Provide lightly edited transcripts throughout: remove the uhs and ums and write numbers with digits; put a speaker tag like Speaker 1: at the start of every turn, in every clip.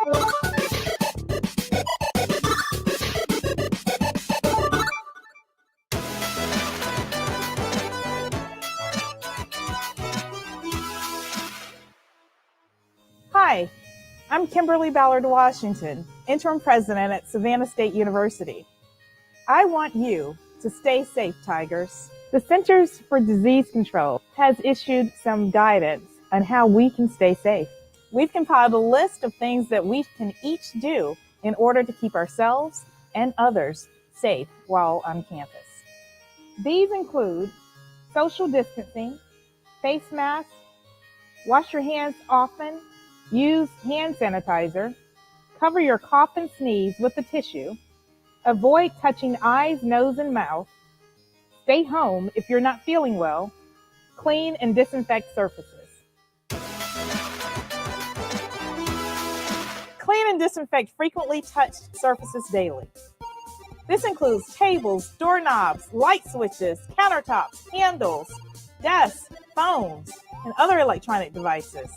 Speaker 1: Hi, I'm Kimberly Ballard Washington, Interim President at Savannah State University. I want you to stay safe, Tigers. The Centers for Disease Control has issued some guidance on how we can stay safe. We've compiled a list of things that we can each do in order to keep ourselves and others safe while on campus. These include social distancing, face masks, wash your hands often, use hand sanitizer, cover your cough and sneeze with a tissue, avoid touching eyes, nose, and mouth, stay home if you're not feeling well, clean and disinfect surfaces. Clean and disinfect frequently touched surfaces daily. This includes tables, doorknobs, light switches, countertops, handles, desks, phones, and other electronic devices.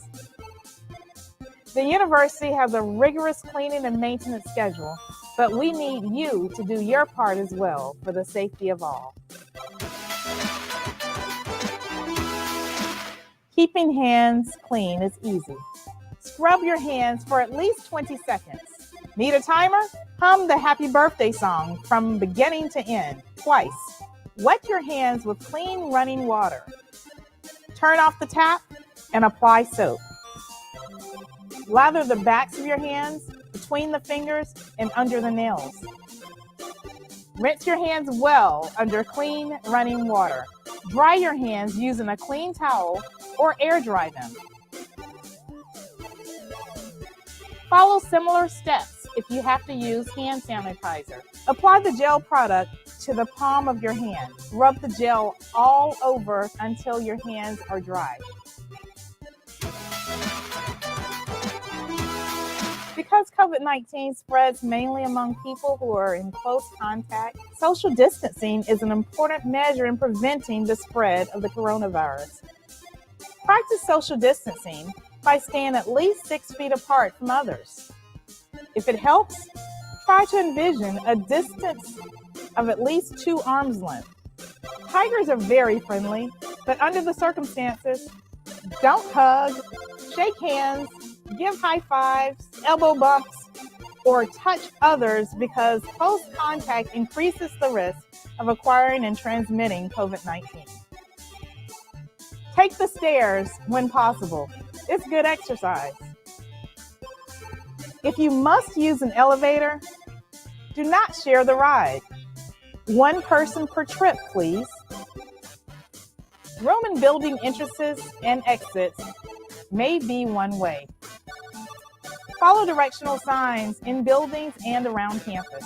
Speaker 1: The university has a rigorous cleaning and maintenance schedule, but we need you to do your part as well for the safety of all. Keeping hands clean is easy. Scrub your hands for at least 20 seconds. Need a timer? Hum the happy birthday song from beginning to end twice. Wet your hands with clean running water. Turn off the tap and apply soap. Lather the backs of your hands, between the fingers, and under the nails. Rinse your hands well under clean running water. Dry your hands using a clean towel or air dry them. Follow similar steps if you have to use hand sanitizer. Apply the gel product to the palm of your hand. Rub the gel all over until your hands are dry. Because COVID-19 spreads mainly among people who are in close contact, social distancing is an important measure in preventing the spread of the coronavirus. Practice social distancing by staying at least 6 feet apart from others. If it helps, try to envision a distance of at least 2 arms length. Tigers are very friendly, but under the circumstances, don't hug, shake hands, give high fives, elbow bumps, or touch others because close contact increases the risk of acquiring and transmitting COVID-19. Take the stairs when possible. It's good exercise. If you must use an elevator, do not share the ride. 1 person per trip, please. Room and building entrances and exits may be one way. Follow directional signs in buildings and around campus.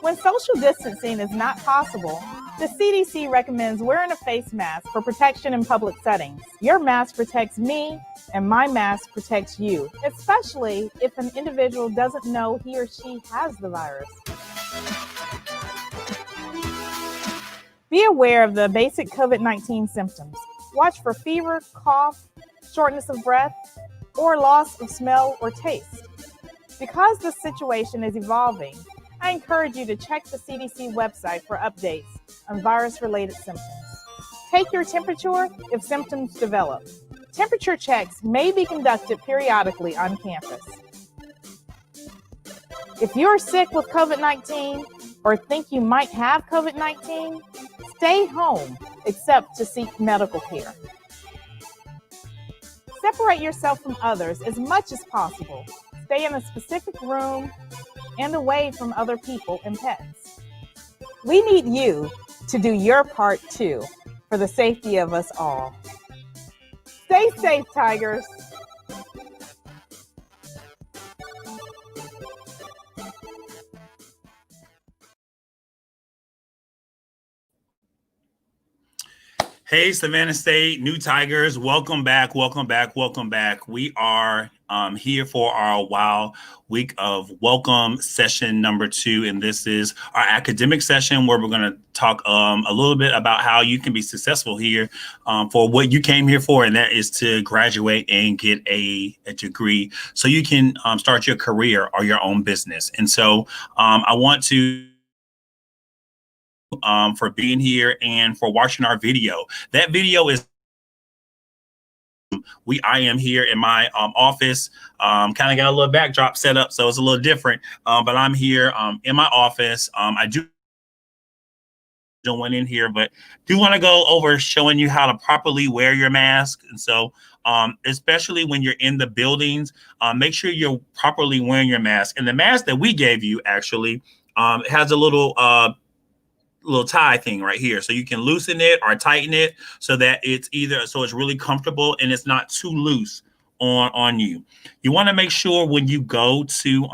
Speaker 1: When social distancing is not possible, the CDC recommends wearing a face mask for protection in public settings. Your mask protects me, and my mask protects you, especially if an individual doesn't know he or she has the virus. Be aware of the basic COVID-19 symptoms. Watch for fever, cough, shortness of breath, or loss of smell or taste. Because the situation is evolving, I encourage you to check the CDC website for updates on virus-related symptoms. Take your temperature if symptoms develop. Temperature checks may be conducted periodically on campus. If you're sick with COVID-19 or think you might have COVID-19, stay home except to seek medical care. Separate yourself from others as much as possible. Stay in a specific room and away from other people and pets. We need you to do your part too for the safety of us all. Stay safe, Tigers.
Speaker 2: Hey, Savannah State, New Tigers, welcome back, welcome back, welcome back. We are here for our week of welcome session number 2, and this is our academic session where we're going to talk a little bit about how you can be successful here for what you came here for, and that is to graduate and get a degree so you can start your career or your own business. And so I want to for being here and for watching our video. That video is I am here in my office. Kind of got a little backdrop set up, so it's a little different. But I'm here in my office. I don't went in here, but do want to go over showing you how to properly wear your mask. And so, especially when you're in the buildings, make sure you're properly wearing your mask. And the mask that we gave you actually has a little tie thing right here, so you can loosen it or tighten it so that it's really comfortable and it's not too loose on you. You want to make sure when you go to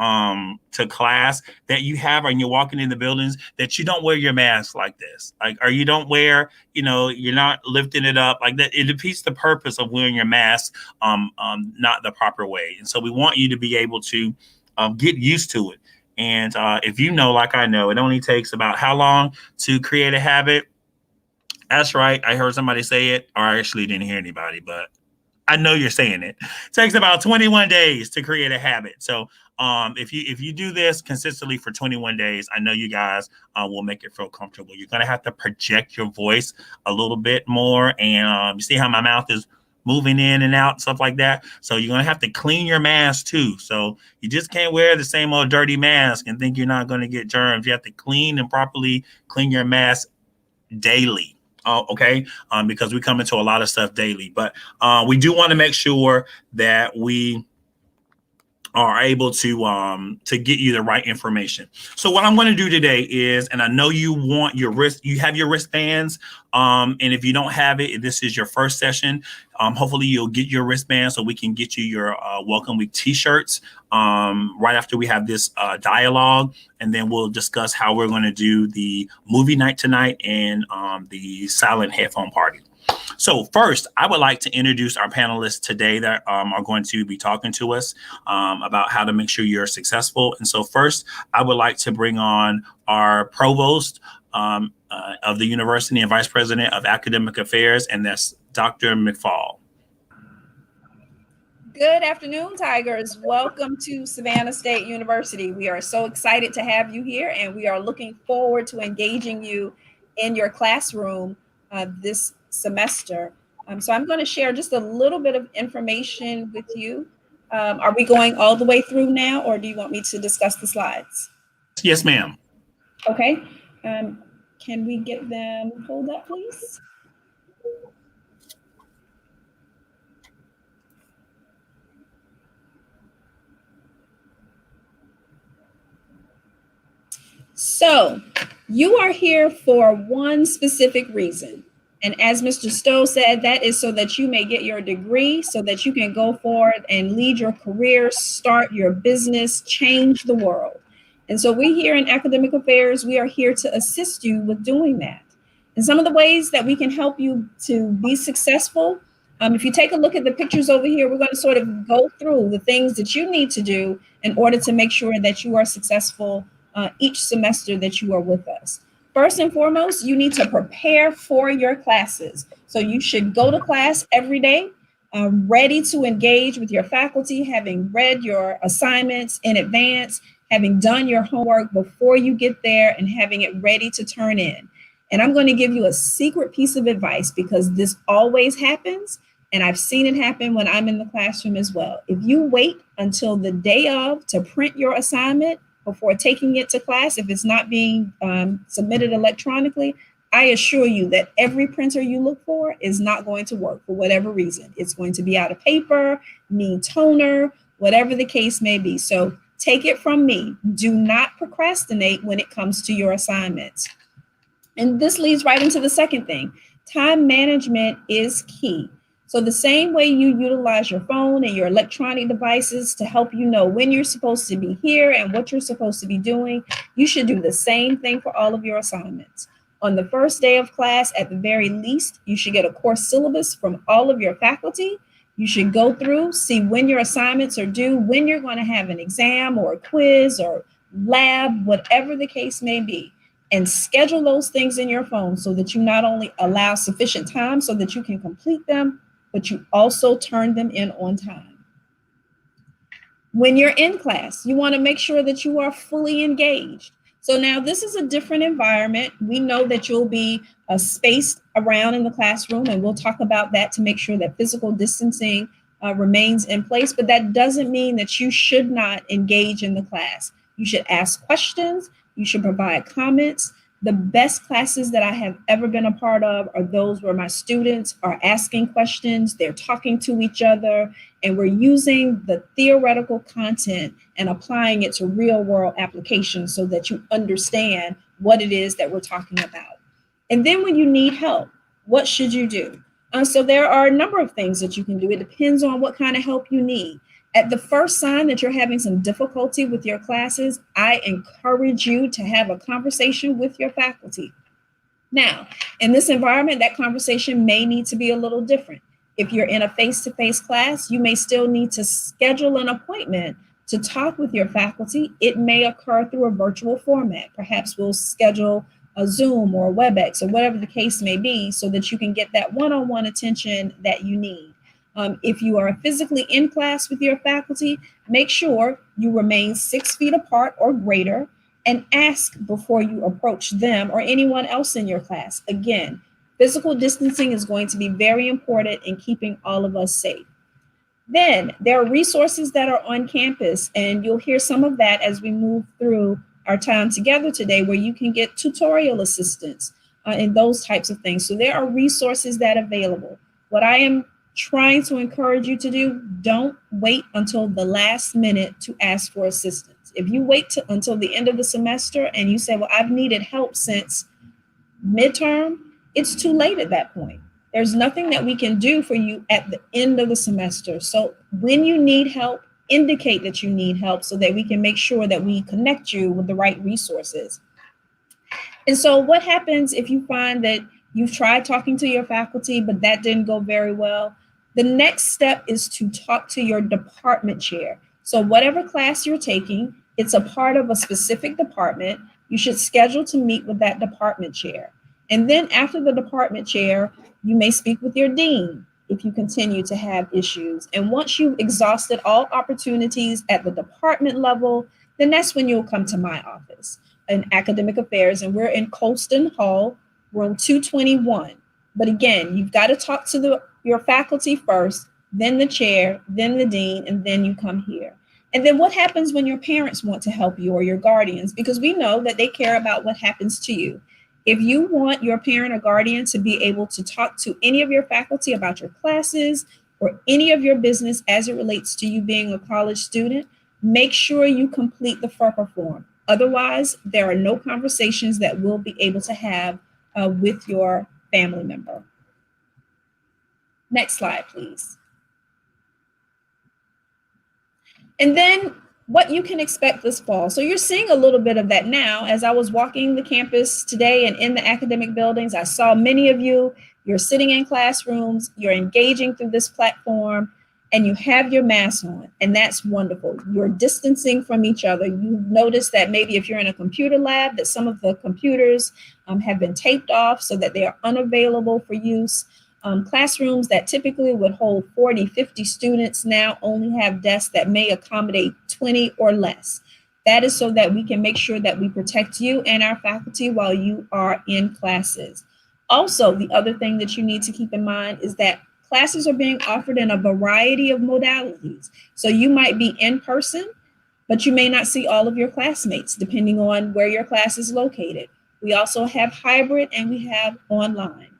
Speaker 2: class that you have, and you're walking in the buildings, that you don't wear your mask like this, or you don't wear, you're not lifting it up like that. It defeats the purpose of wearing your mask not the proper way. And so we want you to be able to get used to it. And if like I know, it only takes about how long to create a habit? That's right. I heard somebody say it, or I actually didn't hear anybody, but I know you're saying it. It takes about 21 days to create a habit. So if you do this consistently for 21 days, I know you guys will make it feel comfortable. You're going to have to project your voice a little bit more. And you see how my mouth is moving in and out, stuff like that. So you're going to have to clean your mask too. So you just can't wear the same old dirty mask and think you're not going to get germs. You have to clean and properly clean your mask daily. Okay. Because we come into a lot of stuff daily, but we do want to make sure that we are able to get you the right information. So what I'm going to do today is, and I know you want you have your wristbands. And if you don't have it, this is your first session. Hopefully you'll get your wristband so we can get you your Welcome Week t-shirts right after we have this dialogue. And then we'll discuss how we're going to do the movie night tonight and the silent headphone party. So first, I would like to introduce our panelists today that are going to be talking to us about how to make sure you're successful. And so first, I would like to bring on our provost of the university and vice president of academic affairs, and that's Dr. McFall.
Speaker 3: Good afternoon, Tigers. Welcome to Savannah State University. We are so excited to have you here, and we are looking forward to engaging you in your classroom this semester. So I'm going to share just a little bit of information with you. Are we going all the way through now, or do you want me to discuss the slides?
Speaker 2: Yes, ma'am.
Speaker 3: Okay. Can we get them pulled up, please? So you are here for one specific reason. And as Mr. Stowe said, that is so that you may get your degree, so that you can go forward and lead your career, start your business, change the world. And so we here in academic affairs, we are here to assist you with doing that. And some of the ways that we can help you to be successful, if you take a look at the pictures over here, we're going to sort of go through the things that you need to do in order to make sure that you are successful each semester that you are with us. First and foremost, you need to prepare for your classes. So you should go to class every day, ready to engage with your faculty, having read your assignments in advance, having done your homework before you get there, and having it ready to turn in. And I'm going to give you a secret piece of advice, because this always happens, and I've seen it happen when I'm in the classroom as well. If you wait until the day of to print your assignment before taking it to class, if it's not being submitted electronically, I assure you that every printer you look for is not going to work for whatever reason. It's going to be out of paper, need toner, whatever the case may be. So take it from me. Do not procrastinate when it comes to your assignments. And this leads right into the second thing. Time management is key. So the same way you utilize your phone and your electronic devices to help you know when you're supposed to be here and what you're supposed to be doing, you should do the same thing for all of your assignments. On the first day of class, at the very least, you should get a course syllabus from all of your faculty. You should go through, see when your assignments are due, when you're going to have an exam or a quiz or lab, whatever the case may be, and schedule those things in your phone so that you not only allow sufficient time so that you can complete them, but you also turn them in on time. When you're in class, you want to make sure that you are fully engaged. So now this is a different environment. We know that you'll be spaced around in the classroom, and we'll talk about that to make sure that physical distancing remains in place, but that doesn't mean that you should not engage in the class. You should ask questions, you should provide comments. The best classes that I have ever been a part of are those where my students are asking questions, they're talking to each other, and we're using the theoretical content and applying it to real world applications so that you understand what it is that we're talking about. And then when you need help, what should you do? So there are a number of things that you can do. It depends on what kind of help you need. At the first sign that you're having some difficulty with your classes, I encourage you to have a conversation with your faculty. Now, in this environment, that conversation may need to be a little different. If you're in a face-to-face class, you may still need to schedule an appointment to talk with your faculty. It may occur through a virtual format. Perhaps we'll schedule a Zoom or a WebEx or whatever the case may be so that you can get that one-on-one attention that you need. If you are physically in class with your faculty, make sure you remain 6 feet apart or greater and ask before you approach them or anyone else in your class. Again, physical distancing is going to be very important in keeping all of us safe. Then there are resources that are on campus, and you'll hear some of that as we move through our time together today, where you can get tutorial assistance and those types of things. So there are resources that are available. What I am trying to encourage you to do, don't wait until the last minute to ask for assistance. If you wait until the end of the semester and you say, well, I've needed help since midterm, it's too late at that point. There's nothing that we can do for you at the end of the semester. So when you need help, indicate that you need help so that we can make sure that we connect you with the right resources. And so what happens if you find that you've tried talking to your faculty, but that didn't go very well? The next step is to talk to your department chair. So whatever class you're taking, it's a part of a specific department. You should schedule to meet with that department chair. And then after the department chair, you may speak with your dean if you continue to have issues. And once you've exhausted all opportunities at the department level, then that's when you'll come to my office in academic affairs. And we're in Colston Hall, room 221. But again, you've got to talk to your faculty first, then the chair, then the dean, and then you come here. And then what happens when your parents want to help you or your guardians? Because we know that they care about what happens to you. If you want your parent or guardian to be able to talk to any of your faculty about your classes or any of your business as it relates to you being a college student, make sure you complete the FERPA form. Otherwise, there are no conversations that we'll be able to have with your family member. Next slide, please. And then what you can expect this fall. So you're seeing a little bit of that now. As I was walking the campus today and in the academic buildings, I saw many of you, you're sitting in classrooms, you're engaging through this platform, and you have your mask on, and that's wonderful. You're distancing from each other. You've noticed that maybe if you're in a computer lab, that some of the computers have been taped off so that they are unavailable for use. Classrooms that typically would hold 40, 50 students now only have desks that may accommodate 20 or less. That is so that we can make sure that we protect you and our faculty while you are in classes. Also, the other thing that you need to keep in mind is that classes are being offered in a variety of modalities. So you might be in person, but you may not see all of your classmates depending on where your class is located. We also have hybrid and we have online.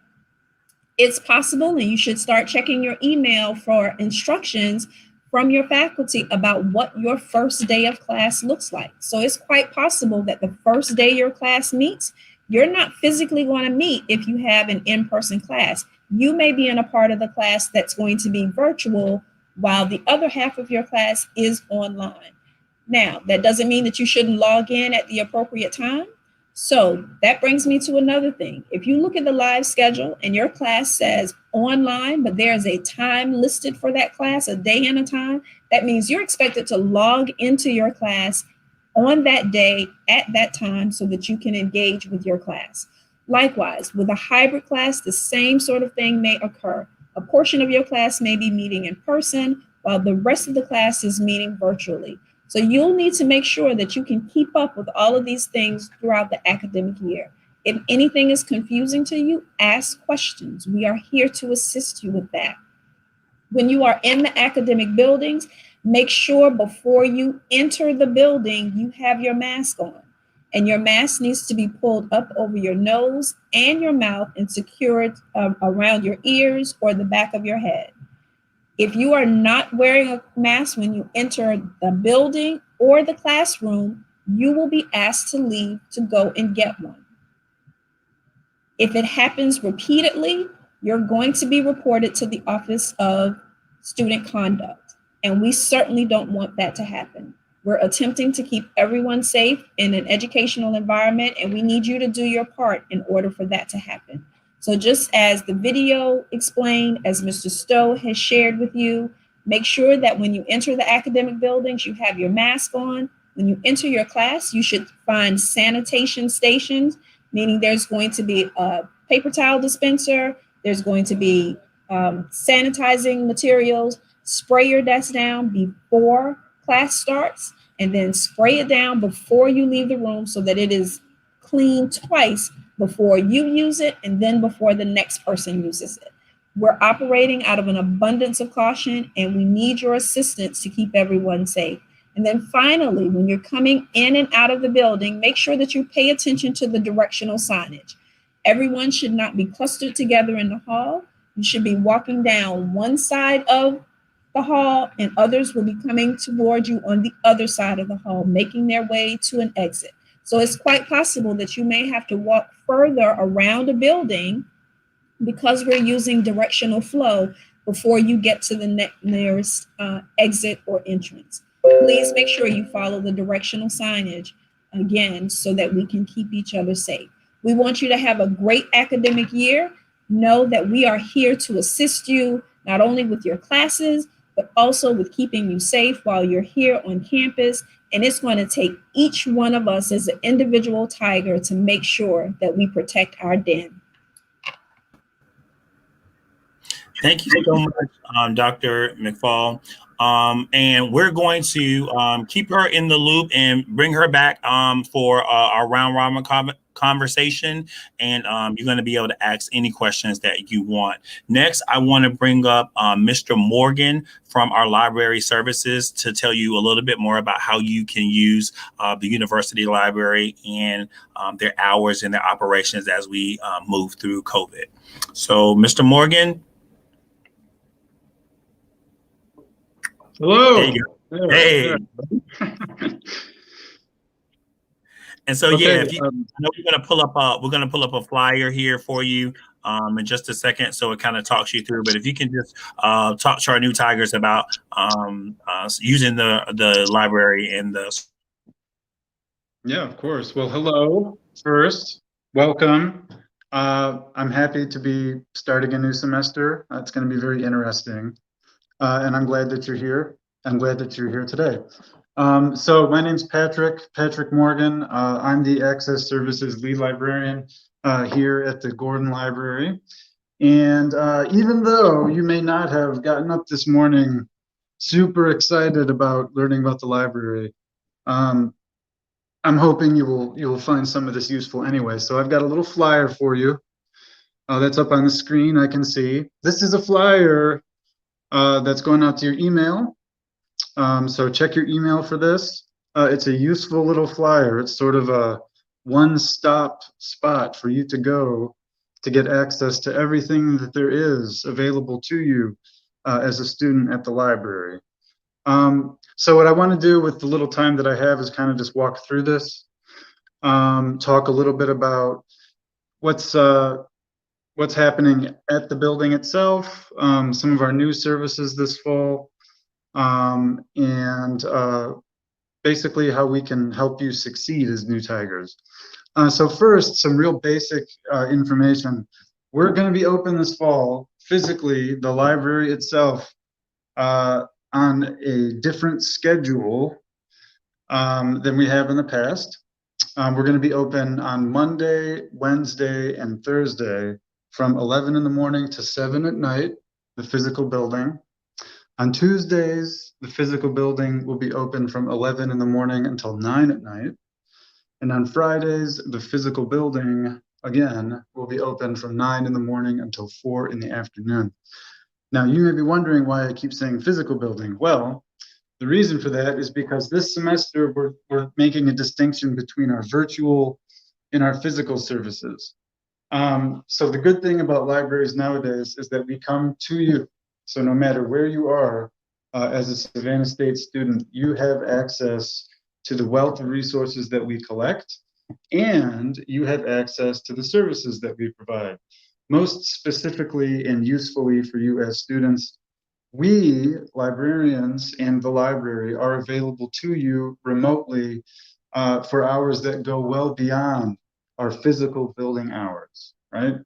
Speaker 3: It's possible, and you should start checking your email for instructions from your faculty about what your first day of class looks like. So it's quite possible that the first day your class meets, you're not physically going to meet if you have an in-person class. You may be in a part of the class that's going to be virtual while the other half of your class is online. Now, that doesn't mean that you shouldn't log in at the appropriate time, So that brings me to another thing. If you look at the live schedule and your class says online, but there's a time listed for that class, a day and a time, that means you're expected to log into your class on that day at that time so that you can engage with your class. Likewise, with a hybrid class, the same sort of thing may occur. A portion of your class may be meeting in person while the rest of the class is meeting virtually. So you'll need to make sure that you can keep up with all of these things throughout the academic year. If anything is confusing to you, ask questions. We are here to assist you with that. When you are in the academic buildings, make sure before you enter the building, you have your mask on. And your mask needs to be pulled up over your nose and your mouth and secured around your ears or the back of your head. If you are not wearing a mask when you enter the building or the classroom, you will be asked to leave to go and get one. If it happens repeatedly, you're going to be reported to the Office of Student Conduct, and we certainly don't want that to happen. We're attempting to keep everyone safe in an educational environment, and we need you to do your part in order for that to happen. So just as the video explained, as Mr. Stowe has shared with you, make sure that when you enter the academic buildings, you have your mask on. When you enter your class, you should find sanitation stations, meaning there's going to be a paper towel dispenser, there's going to be sanitizing materials. Spray your desk down before class starts, and then spray it down before you leave the room so that it is cleaned twice before you use it and then before the next person uses it. We're operating out of an abundance of caution, and we need your assistance to keep everyone safe. And then finally, when you're coming in and out of the building, make sure that you pay attention to the directional signage. Everyone should not be clustered together in the hall. You should be walking down one side of the hall, and others will be coming toward you on the other side of the hall, making their way to an exit. So it's quite possible that you may have to walk further around a building because we're using directional flow before you get to the nearest exit or entrance. Please make sure you follow the directional signage again so that we can keep each other safe. We want you to have a great academic year. Know that we are here to assist you not only with your classes, but also with keeping you safe while you're here on campus. And it's going to take each one of us as an individual tiger to make sure that we protect our den.
Speaker 2: Thank you so much, Dr. McFall. And we're going to keep her in the loop and bring her back for our round robin conversation. And you're going to be able to ask any questions that you want. Next, I want to bring up Mr. Morgan from our library services to tell you a little bit more about how you can use the university library and their hours and their operations as we move through COVID. So, Mr. Morgan.
Speaker 4: Hello.
Speaker 2: Hey. And so,
Speaker 4: okay,
Speaker 2: yeah, if you, I know we're gonna pull up a flyer here for you in just a second, so it kind of talks you through. But if you can just talk to our new Tigers about using the library and the.
Speaker 4: Yeah, of course. Well, hello. First, welcome. I'm happy to be starting a new semester. It's going to be very interesting. And I'm glad that you're here. I'm glad that you're here today. So my name's Patrick Morgan. I'm the Access Services Lead Librarian here at the Gordon Library. And even though you may not have gotten up this morning super excited about learning about the library, I'm hoping you will find some of this useful anyway. So I've got a little flyer for you that's up on the screen. I can see. This is a flyer that's going out to your email. So check your email for this. It's a useful little flyer. It's sort of a one-stop spot for you to go to get access to everything that there is available to you as a student at the library. So what I want to do with the little time that I have is kind of just walk through this, talk a little bit about what's happening at the building itself, some of our new services this fall, and basically how we can help you succeed as new Tigers. So first, some real basic information. We're going to be open this fall, physically, the library itself, on a different schedule than we have in the past. We're going to be open on Monday, Wednesday, and Thursday from 11 in the morning to 7 at night, the physical building. On Tuesdays, the physical building will be open from 11 in the morning until 9 at night. And on Fridays, the physical building, again, will be open from 9 in the morning until 4 in the afternoon. Now, you may be wondering why I keep saying physical building. Well, the reason for that is because this semester we're making a distinction between our virtual and our physical services. So the good thing about libraries nowadays is that we come to you. So no matter where you are as a Savannah State student, you have access to the wealth of resources that we collect, and you have access to the services that we provide. Most specifically and usefully for you as students, we, librarians and the library, are available to you remotely for hours that go well beyond our physical building hours, right?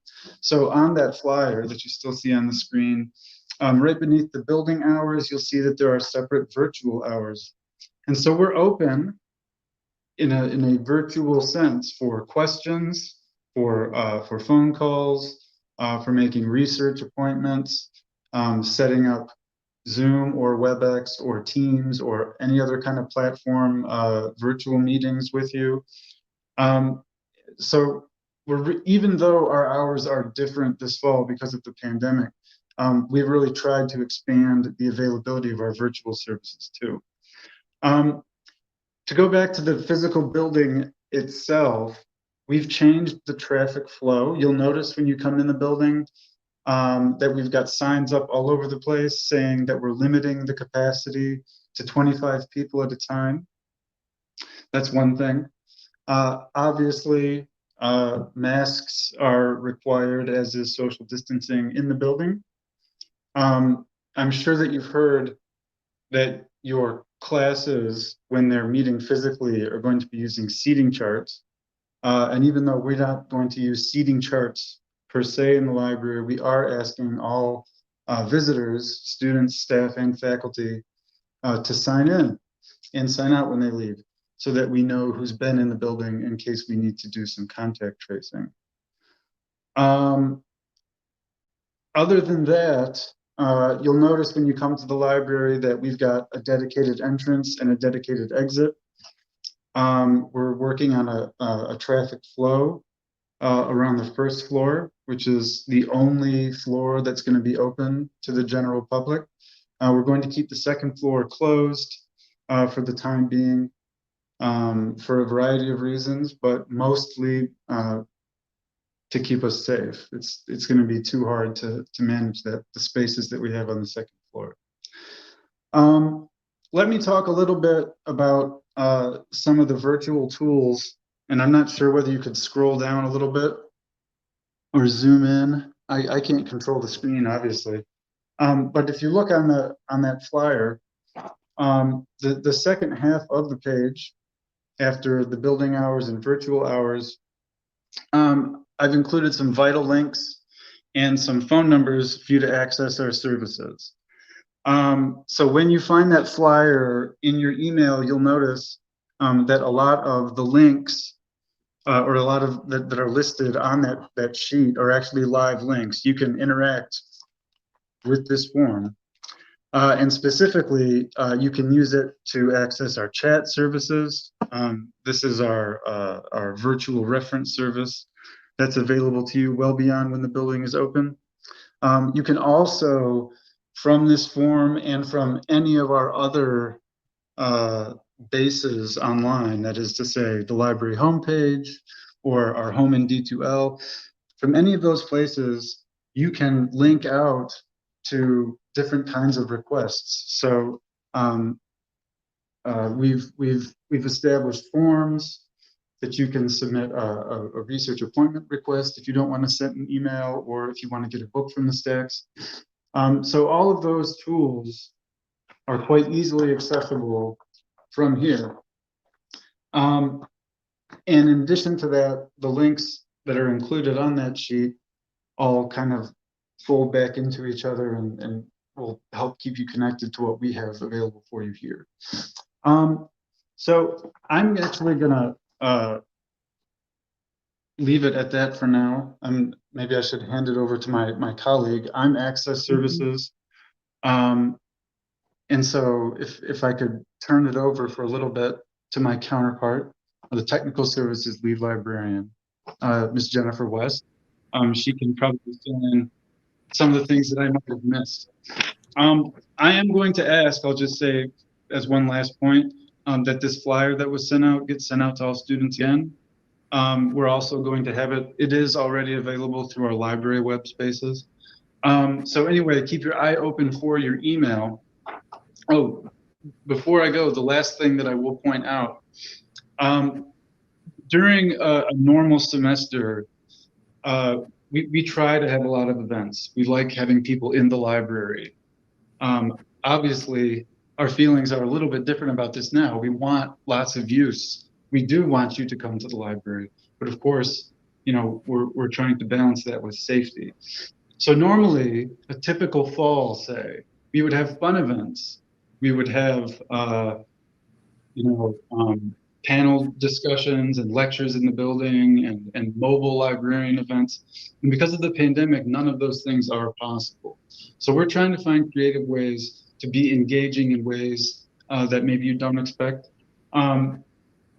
Speaker 4: So on that flyer that you still see on the screen, right beneath the building hours, you'll see that there are separate virtual hours. And so we're open in a virtual sense for questions, for phone calls, for making research appointments, setting up Zoom or WebEx or Teams or any other kind of platform virtual meetings with you. So even though our hours are different this fall because of the pandemic, we've really tried to expand the availability of our virtual services too. To go back to the physical building itself, we've changed the traffic flow. You'll notice when you come in the building that we've got signs up all over the place saying that we're limiting the capacity to 25 people at a time. That's one thing. Obviously, masks are required, as is social distancing in the building. I'm sure that you've heard that your classes, when they're meeting physically, are going to be using seating charts. And even though we're not going to use seating charts per se in the library, we are asking all visitors, students, staff, and faculty to sign in and sign out when they leave, so that we know who's been in the building in case we need to do some contact tracing. Other than that, you'll notice when you come to the library that we've got a dedicated entrance and a dedicated exit. We're working on a traffic flow around the first floor, which is the only floor that's going to be open to the general public. We're going to keep the second floor closed for the time being for a variety of reasons, but mostly to keep us safe. It's going to be too hard to manage the spaces that we have on the second floor. Let me talk a little bit about some of the virtual tools, and I'm not sure whether you could scroll down a little bit or zoom in. I can't control the screen, obviously. But if you look on that flyer, the second half of the page, after the building hours and virtual hours, I've included some vital links and some phone numbers for you to access our services. So when you find that flyer in your email, you'll notice that a lot of the links or a lot of that are listed on that sheet are actually live links. You can interact with this form. And specifically, you can use it to access our chat services. This is our virtual reference service that's available to you well beyond when the building is open. You can also, from this form and from any of our other bases online, that is to say the library homepage or our home in D2L, from any of those places, you can link out to different kinds of requests. So we've established forms that you can submit a research appointment request if you don't want to send an email, or if you want to get a book from the stacks. So all of those tools are quite easily accessible from here. And in addition to that, the links that are included on that sheet all kind of fold back into each other and will help keep you connected to what we have available for you here. So I'm actually gonna leave it at that for now. Maybe I should hand it over to my colleague. I'm Access Services. And so if I could turn it over for a little bit to my counterpart, the Technical Services Lead Librarian, Ms. Jennifer West. She can probably fill in some of the things that I might have missed. I am going to ask, I'll just say as one last point, that this flyer that was sent out gets sent out to all students again. We're also going to have it is already available through our library web spaces. So anyway, keep your eye open for your email. Oh, before I go, the last thing that I will point out, during a normal semester, we try to have a lot of events. We like having people in the library. Obviously, our feelings are a little bit different about this now. We want lots of use. We do want you to come to the library, but of course, you know, we're trying to balance that with safety. So normally, a typical fall, say, we would have fun events. We would have, panel discussions and lectures in the building and mobile librarian events. And because of the pandemic, none of those things are possible. So we're trying to find creative ways to be engaging in ways that maybe you don't expect. And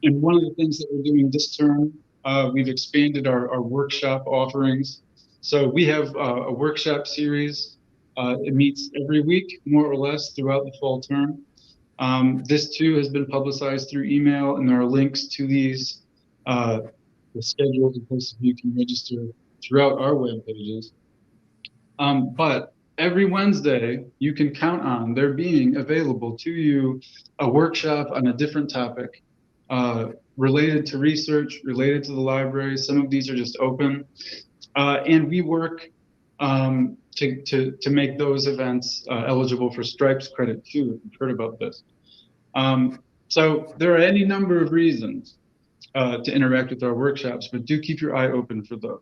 Speaker 4: one of the things that we're doing this term, we've expanded our workshop offerings. So we have a workshop series. It meets every week, more or less, throughout the fall term. This too has been publicized through email, and there are links to these the schedules and places you can register throughout our web pages. But every Wednesday, you can count on there being available to you a workshop on a different topic related to research, related to the library. Some of these are just open. And we work to make those events eligible for Stripes credit too, if you've heard about this. So there are any number of reasons to interact with our workshops, but do keep your eye open for those.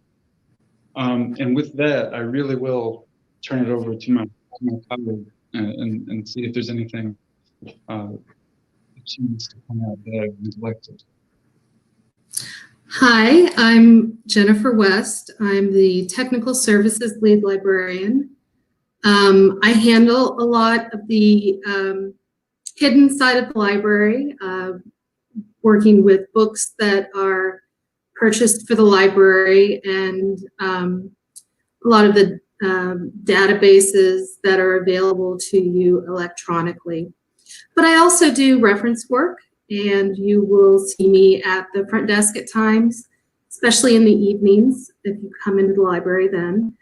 Speaker 4: And with that, I really will turn it over to my colleague and see if there's anything that she needs to come out that I've neglected.
Speaker 5: Hi, I'm Jennifer West. I'm the Technical Services Lead Librarian. I handle a lot of the hidden side of the library, working with books that are purchased for the library and a lot of the databases that are available to you electronically. But I also do reference work, and you will see me at the front desk at times, especially in the evenings if you come into the library then.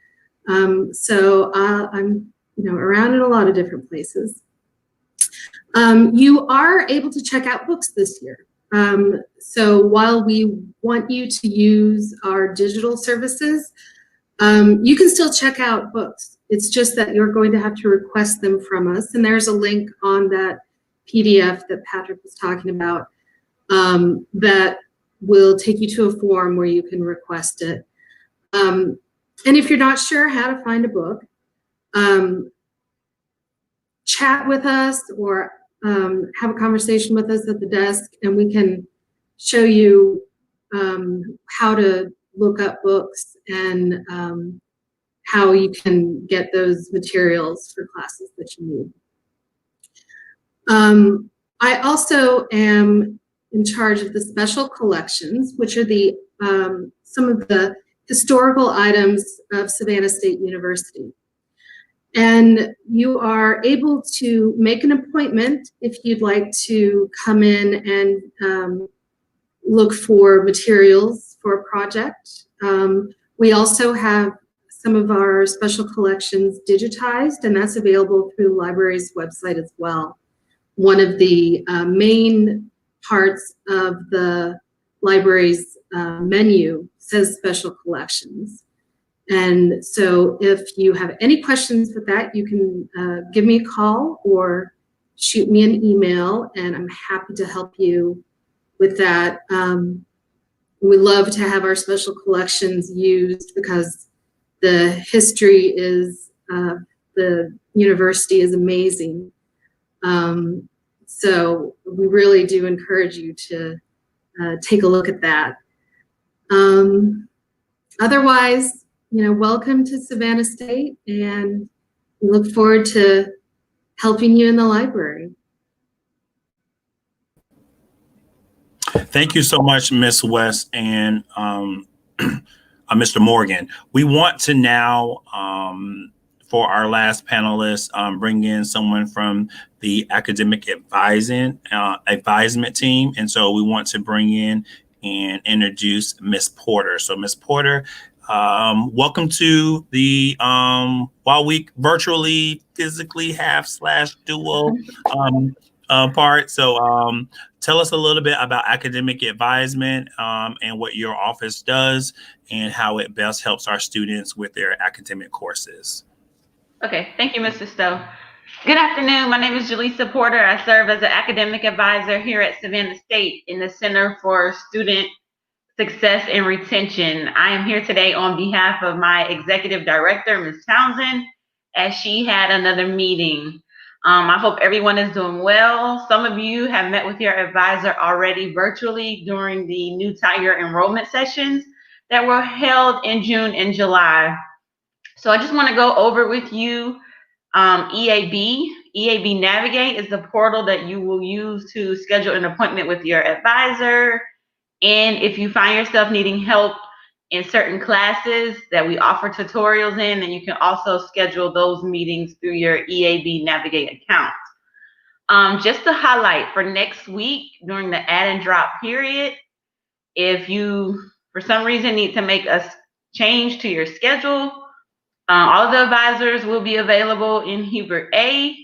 Speaker 5: So I'm around in a lot of different places. You are able to check out books this year. So while we want you to use our digital services, you can still check out books. It's just that you're going to have to request them from us. And there's a link on that PDF that Patrick was talking about that will take you to a form where you can request it. And if you're not sure how to find a book, chat with us or have a conversation with us at the desk, and we can show you how to look up books and how you can get those materials for classes that you need. I also am in charge of the special collections, which are the some of the historical items of Savannah State University. And you are able to make an appointment if you'd like to come in and look for materials for a project. We also have some of our special collections digitized, and that's available through the library's website as well. One of the main parts of the library's menu says special collections. And so if you have any questions with that, you can give me a call or shoot me an email, and I'm happy to help you with that. We love to have our special collections used because the history is, the university is amazing. So we really do encourage you to take a look at that. Otherwise, welcome to Savannah State, and we look forward to helping you in the library.
Speaker 2: Thank you so much, Ms. West and Mr. Morgan. We want to now, for our last panelist, bring in someone from the academic advisement team. And so we want to bring in and introduce Ms. Porter. So Ms. Porter, welcome to the while we virtually, physically half/dual part. So tell us a little bit about academic advisement and what your office does and how it best helps our students with their academic courses.
Speaker 6: Okay, thank you, Mr. Stowe. Good afternoon. My name is Jaleesa Porter. I serve as an academic advisor here at Savannah State in the Center for Student Success and Retention. I am here today on behalf of my executive director, Ms. Townsend, as she had another meeting. I hope everyone is doing well. Some of you have met with your advisor already virtually during the New Tiger enrollment sessions that were held in June and July. So I just want to go over with you EAB. EAB Navigate is the portal that you will use to schedule an appointment with your advisor. And if you find yourself needing help in certain classes that we offer tutorials in, then you can also schedule those meetings through your EAB Navigate account. Just to highlight, for next week during the add and drop period, if you for some reason need to make a change to your schedule, all of the advisors will be available in Hubert A,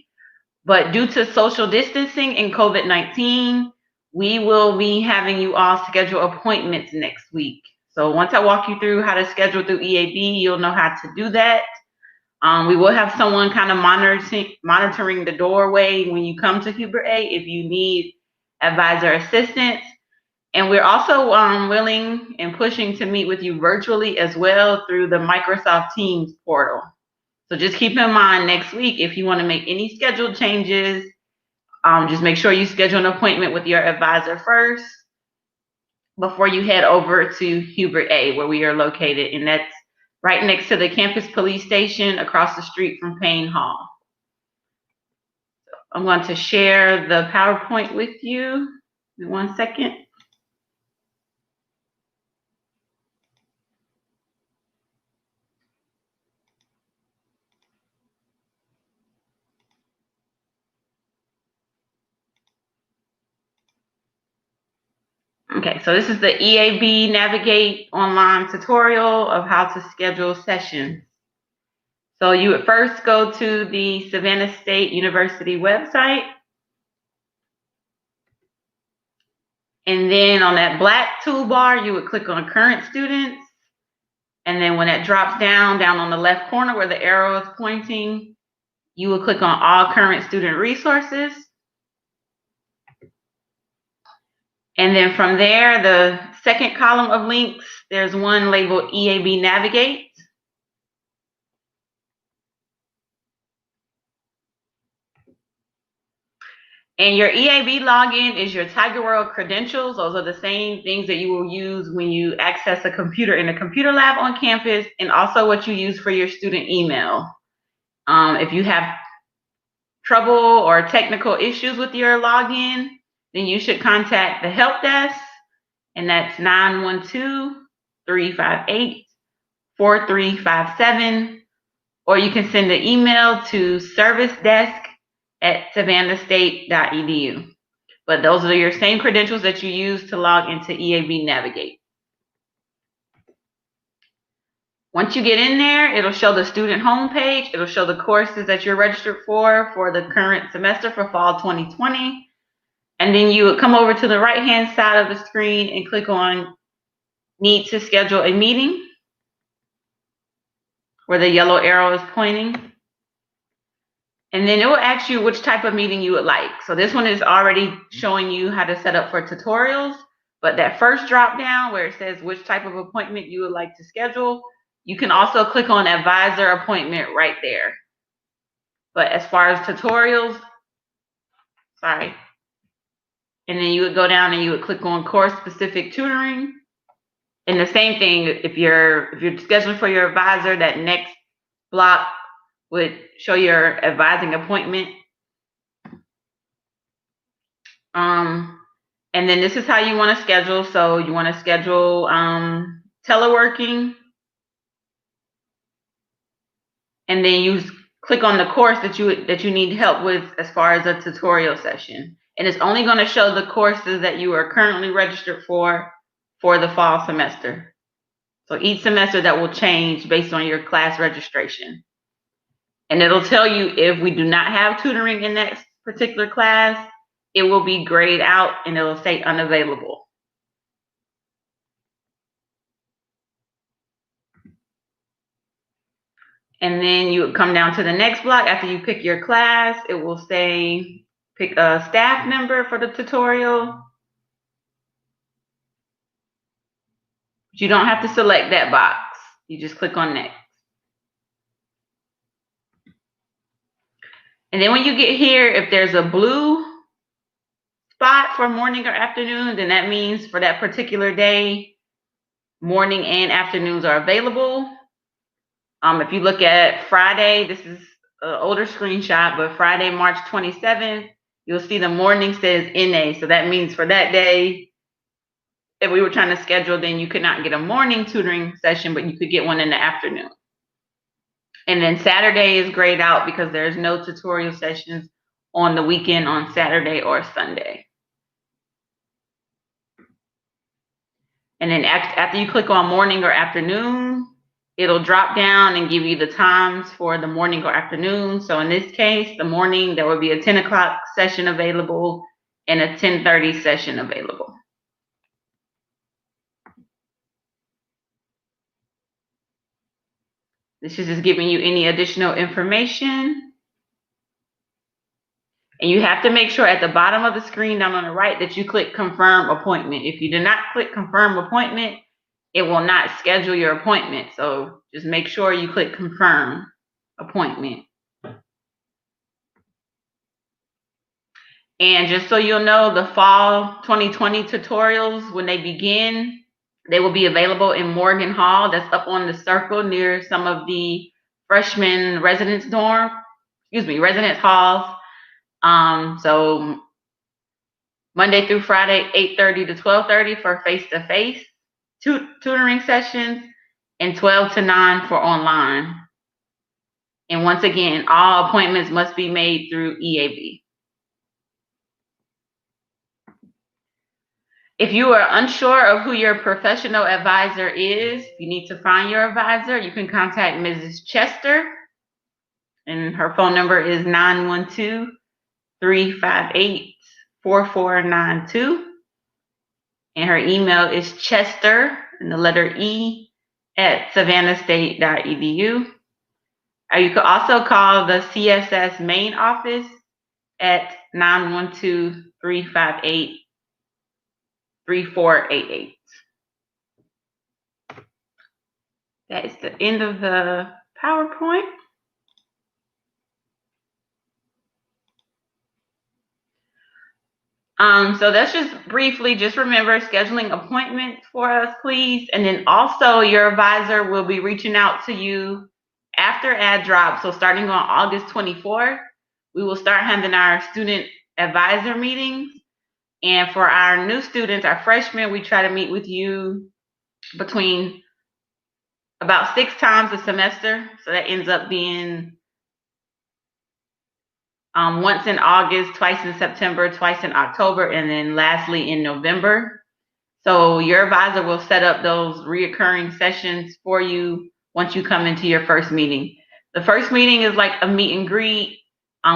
Speaker 6: but due to social distancing and COVID-19, we will be having you all schedule appointments next week. So once I walk you through how to schedule through EAB, you'll know how to do that. We will have someone kind of monitoring the doorway when you come to Hubert A if you need advisor assistance. And we're also willing and pushing to meet with you virtually as well through the Microsoft Teams portal. So just keep in mind next week, if you want to make any schedule changes, just make sure you schedule an appointment with your advisor first before you head over to Hubert A, where we are located. And that's right next to the campus police station across the street from Payne Hall. So I'm going to share the PowerPoint with you in 1 second. Okay, so this is the EAB Navigate online tutorial of how to schedule sessions. So you would first go to the Savannah State University website. And then on that black toolbar, you would click on current students. And then when it drops down on the left corner where the arrow is pointing, you will click on all current student resources. And then from there, the second column of links, there's one labeled EAB Navigate. And your EAB login is your Tiger World credentials. Those are the same things that you will use when you access a computer in a computer lab on campus, and also what you use for your student email. If you have trouble or technical issues with your login, then you should contact the help desk, and that's 912-358-4357, or you can send an email to servicedesk@savannahstate.edu. But those are your same credentials that you use to log into EAB Navigate. Once you get in there, it'll show the student homepage. It'll show the courses that you're registered for the current semester for fall 2020. And then you would come over to the right-hand side of the screen and click on Need to Schedule a Meeting, where the yellow arrow is pointing. And then it will ask you which type of meeting you would like. So this one is already showing you how to set up for tutorials. But that first drop down where it says which type of appointment you would like to schedule, you can also click on advisor appointment right there. But as far as tutorials, sorry. And then you would go down and you would click on course specific tutoring. And the same thing, if you're scheduling for your advisor, that next block would show your advising appointment. And then this is how you want to schedule. So you want to schedule teleworking. And then you click on the course that you need help with as far as a tutorial session. And it's only going to show the courses that you are currently registered for the fall semester. So each semester that will change based on your class registration. And it'll tell you if we do not have tutoring in that particular class, it will be grayed out and it'll say unavailable. And then you would come down to the next block. After you pick your class, it will say pick a staff member for the tutorial. You don't have to select that box. You just click on next. And then when you get here, if there's a blue spot for morning or afternoon, then that means for that particular day, morning and afternoons are available. If you look at Friday, this is an older screenshot, but Friday, March 27th, you'll see the morning says NA. So that means for that day, if we were trying to schedule, then you could not get a morning tutoring session, but you could get one in the afternoon. And then Saturday is grayed out because there's no tutorial sessions on the weekend on Saturday or Sunday. And then after you click on morning or afternoon, it'll drop down and give you the times for the morning or afternoon. So in this case, the morning, there will be a 10 o'clock session available and a 10:30 session available. This is just giving you any additional information. And you have to make sure at the bottom of the screen down on the right that you click confirm appointment. If you do not click confirm appointment, it will not schedule your appointment. So just make sure you click confirm appointment. And just so you'll know, the fall 2020 tutorials, when they begin, they will be available in Morgan Hall. That's up on the circle near some of the freshman residence halls. So Monday through Friday, 8:30 to 12:30 for face-to-face tutoring sessions and 12 to 9 for online. And once again, all appointments must be made through EAB. If you are unsure of who your professional advisor is, you need to find your advisor, you can contact Mrs. Chester, and her phone number is 912-358-4492. And her email is Chester, and the letter E, @savannahstate.edu. Or you could also call the CSS main office at 912-358-3488. That is the end of the PowerPoint. So that's just briefly, just remember scheduling appointments for us, please. And then also your advisor will be reaching out to you after ad drop. So starting on August 24th, we will start having our student advisor meetings. And for our new students, our freshmen, we try to meet with you between about 6 times a semester. So that ends up being once in August, twice in September, twice in October, and then lastly in November. So your advisor will set up those reoccurring sessions for you once you come into your first meeting. The first meeting is like a meet and greet.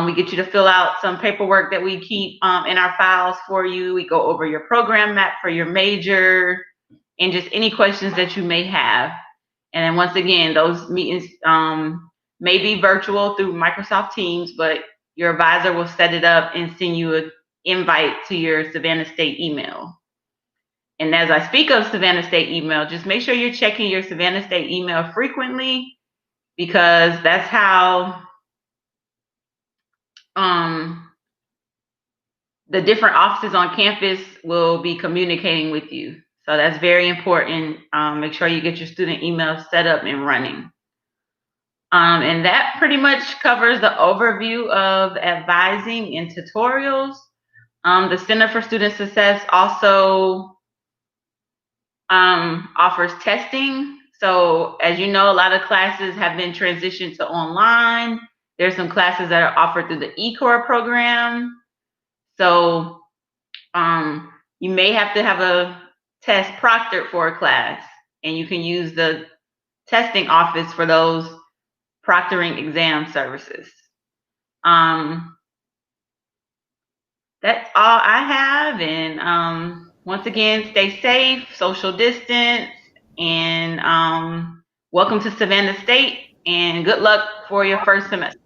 Speaker 6: We get you to fill out some paperwork that we keep in our files for you. We go over your program map for your major and just any questions that you may have. And then once again, those meetings may be virtual through Microsoft Teams, but your advisor will set it up and send you an invite to your Savannah State email. And as I speak of Savannah State email, just make sure you're checking your Savannah State email frequently, because that's how the different offices on campus will be communicating with you. So that's very important. Make sure you get your student email set up and running. And that pretty much covers the overview of advising and tutorials. The Center for Student Success also offers testing. So as you know, a lot of classes have been transitioned to online. There's some classes that are offered through the eCore program. So you may have to have a test proctored for a class, and you can use the testing office for those proctoring exam services. That's all I have. And once again, stay safe, social distance, and welcome to Savannah State, and good luck for your first semester.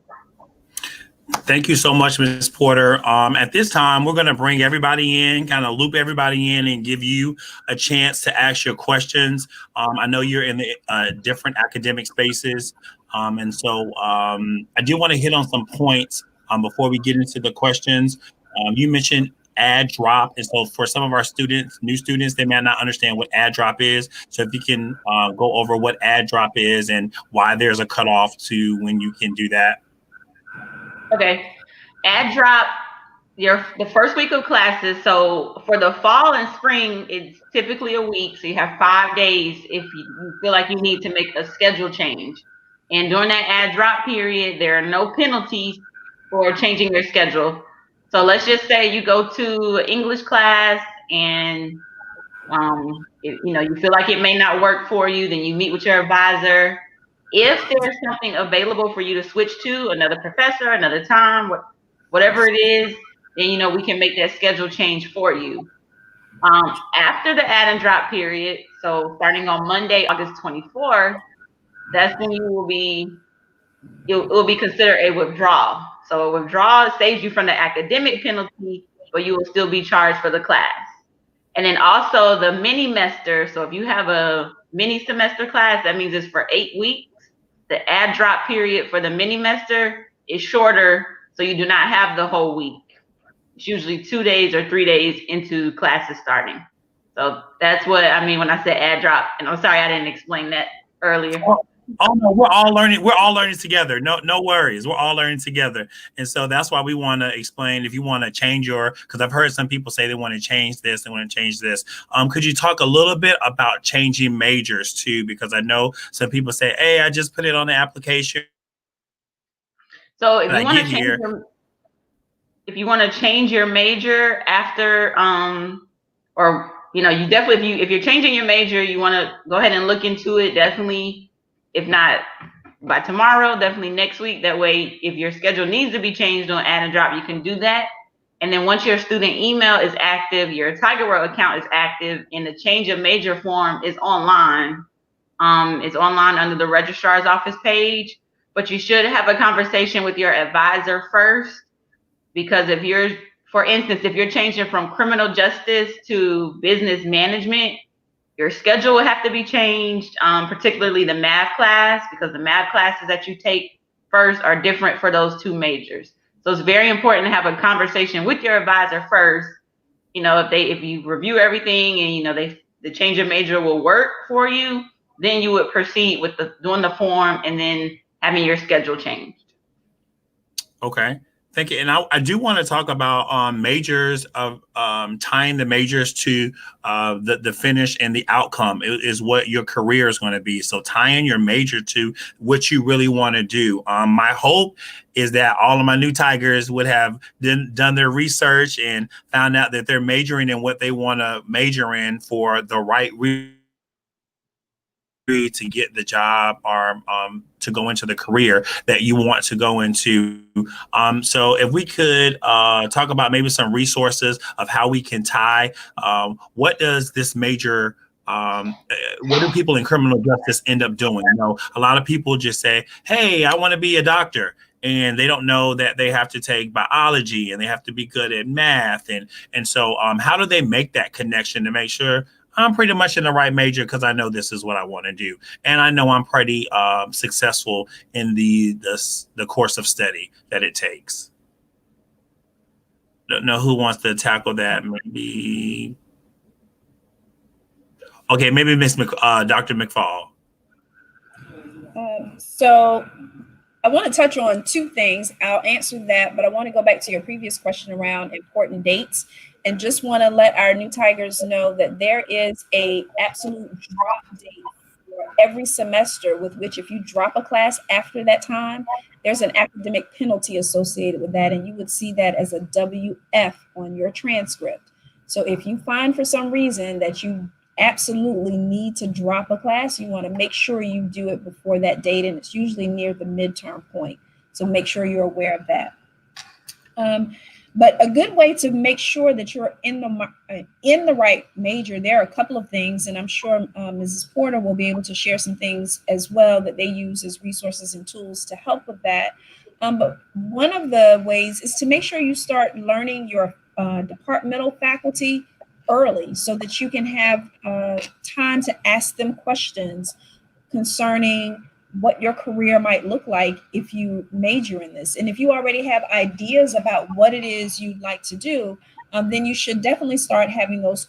Speaker 2: Thank you so much, Ms. Porter. At this time, we're going to bring everybody in, kind of loop everybody in and give you a chance to ask your questions. I know you're in the different academic spaces. And so I do want to hit on some points before we get into the questions. You mentioned add drop. And so for some of our students, new students, they may not understand what add drop is. So if you can go over what add drop is and why there's a cutoff to when you can do that.
Speaker 6: Okay, add drop the first week of classes. So for the fall and spring, it's typically a week. So you have 5 days if you feel like you need to make a schedule change. And during that add drop period, there are no penalties for changing your schedule. So let's just say you go to English class and you feel like it may not work for you, then you meet with your advisor. If there's something available for you to switch to, another professor, another time, whatever it is, then we can make that schedule change for you. After the add and drop period, so starting on Monday, August 24th, that's when it will be considered a withdrawal. So a withdrawal saves you from the academic penalty, but you will still be charged for the class. And then also the mini-mester. So if you have a mini semester class, that means it's for 8 weeks. The add drop period for the mini-mester is shorter, so you do not have the whole week. It's usually 2 days or 3 days into classes starting. So that's what I mean when I said add drop. And I'm sorry I didn't explain that earlier.
Speaker 2: Oh no, we're all learning. We're all learning together. No worries. We're all learning together. And so that's why we want to explain, if you want to change because I've heard some people say they want to change this, they want to change this. Could you talk a little bit about changing majors too? Because I know some people say, hey, I just put it on the application.
Speaker 6: So if you want to change your major after, you definitely, if you're changing your major, you want to go ahead and look into it. Definitely. If not by tomorrow, definitely next week. That way, if your schedule needs to be changed on add and drop, you can do that. And then once your student email is active, your Tiger World account is active, and the change of major form is online. It's online under the registrar's office page, but you should have a conversation with your advisor first, because for instance, if you're changing from criminal justice to business management, your schedule will have to be changed, particularly the math class, because the math classes that you take first are different for those 2 majors. So it's very important to have a conversation with your advisor first. If you review everything and the change of major will work for you, then you would proceed with doing the form and then having your schedule changed.
Speaker 2: Okay. Thank you. And I do want to talk about majors of tying the majors to the finish and the outcome is what your career is going to be. So tying your major to what you really want to do. My hope is that all of my new Tigers would have done their research and found out that they're majoring in what they want to major in for the right reason, to get the job or to go into the career that you want to go into. So if we could talk about maybe some resources of how we can tie, what does this major, what do people in criminal justice end up doing? A lot of people just say, hey, I want to be a doctor. And they don't know that they have to take biology and they have to be good at math. And so how do they make that connection to make sure I'm pretty much in the right major because I know this is what I want to do, and I know I'm pretty successful in the course of study that it takes. Don't know who wants to tackle that. Maybe. Okay, maybe Dr. McFall.
Speaker 3: So I want to touch on two things. I'll answer that, but I want to go back to your previous question around important dates, and just want to let our new Tigers know that there is a absolute drop date for every semester, with which if you drop a class after that time, there's an academic penalty associated with that, and you would see that as a WF on your transcript. So if you find for some reason that you absolutely need to drop a class, you want to make sure you do it before that date, and it's usually near the midterm point. So make sure you're aware of that. But a good way to make sure that you're in the right major, there are a couple of things, and I'm sure Mrs. Porter will be able to share some things as well that they use as resources and tools to help with that. But one of the ways is to make sure you start learning your departmental faculty early, so that you can have time to ask them questions concerning what your career might look like if you major in this. And if you already have ideas about what it is you'd like to do, then you should definitely start having those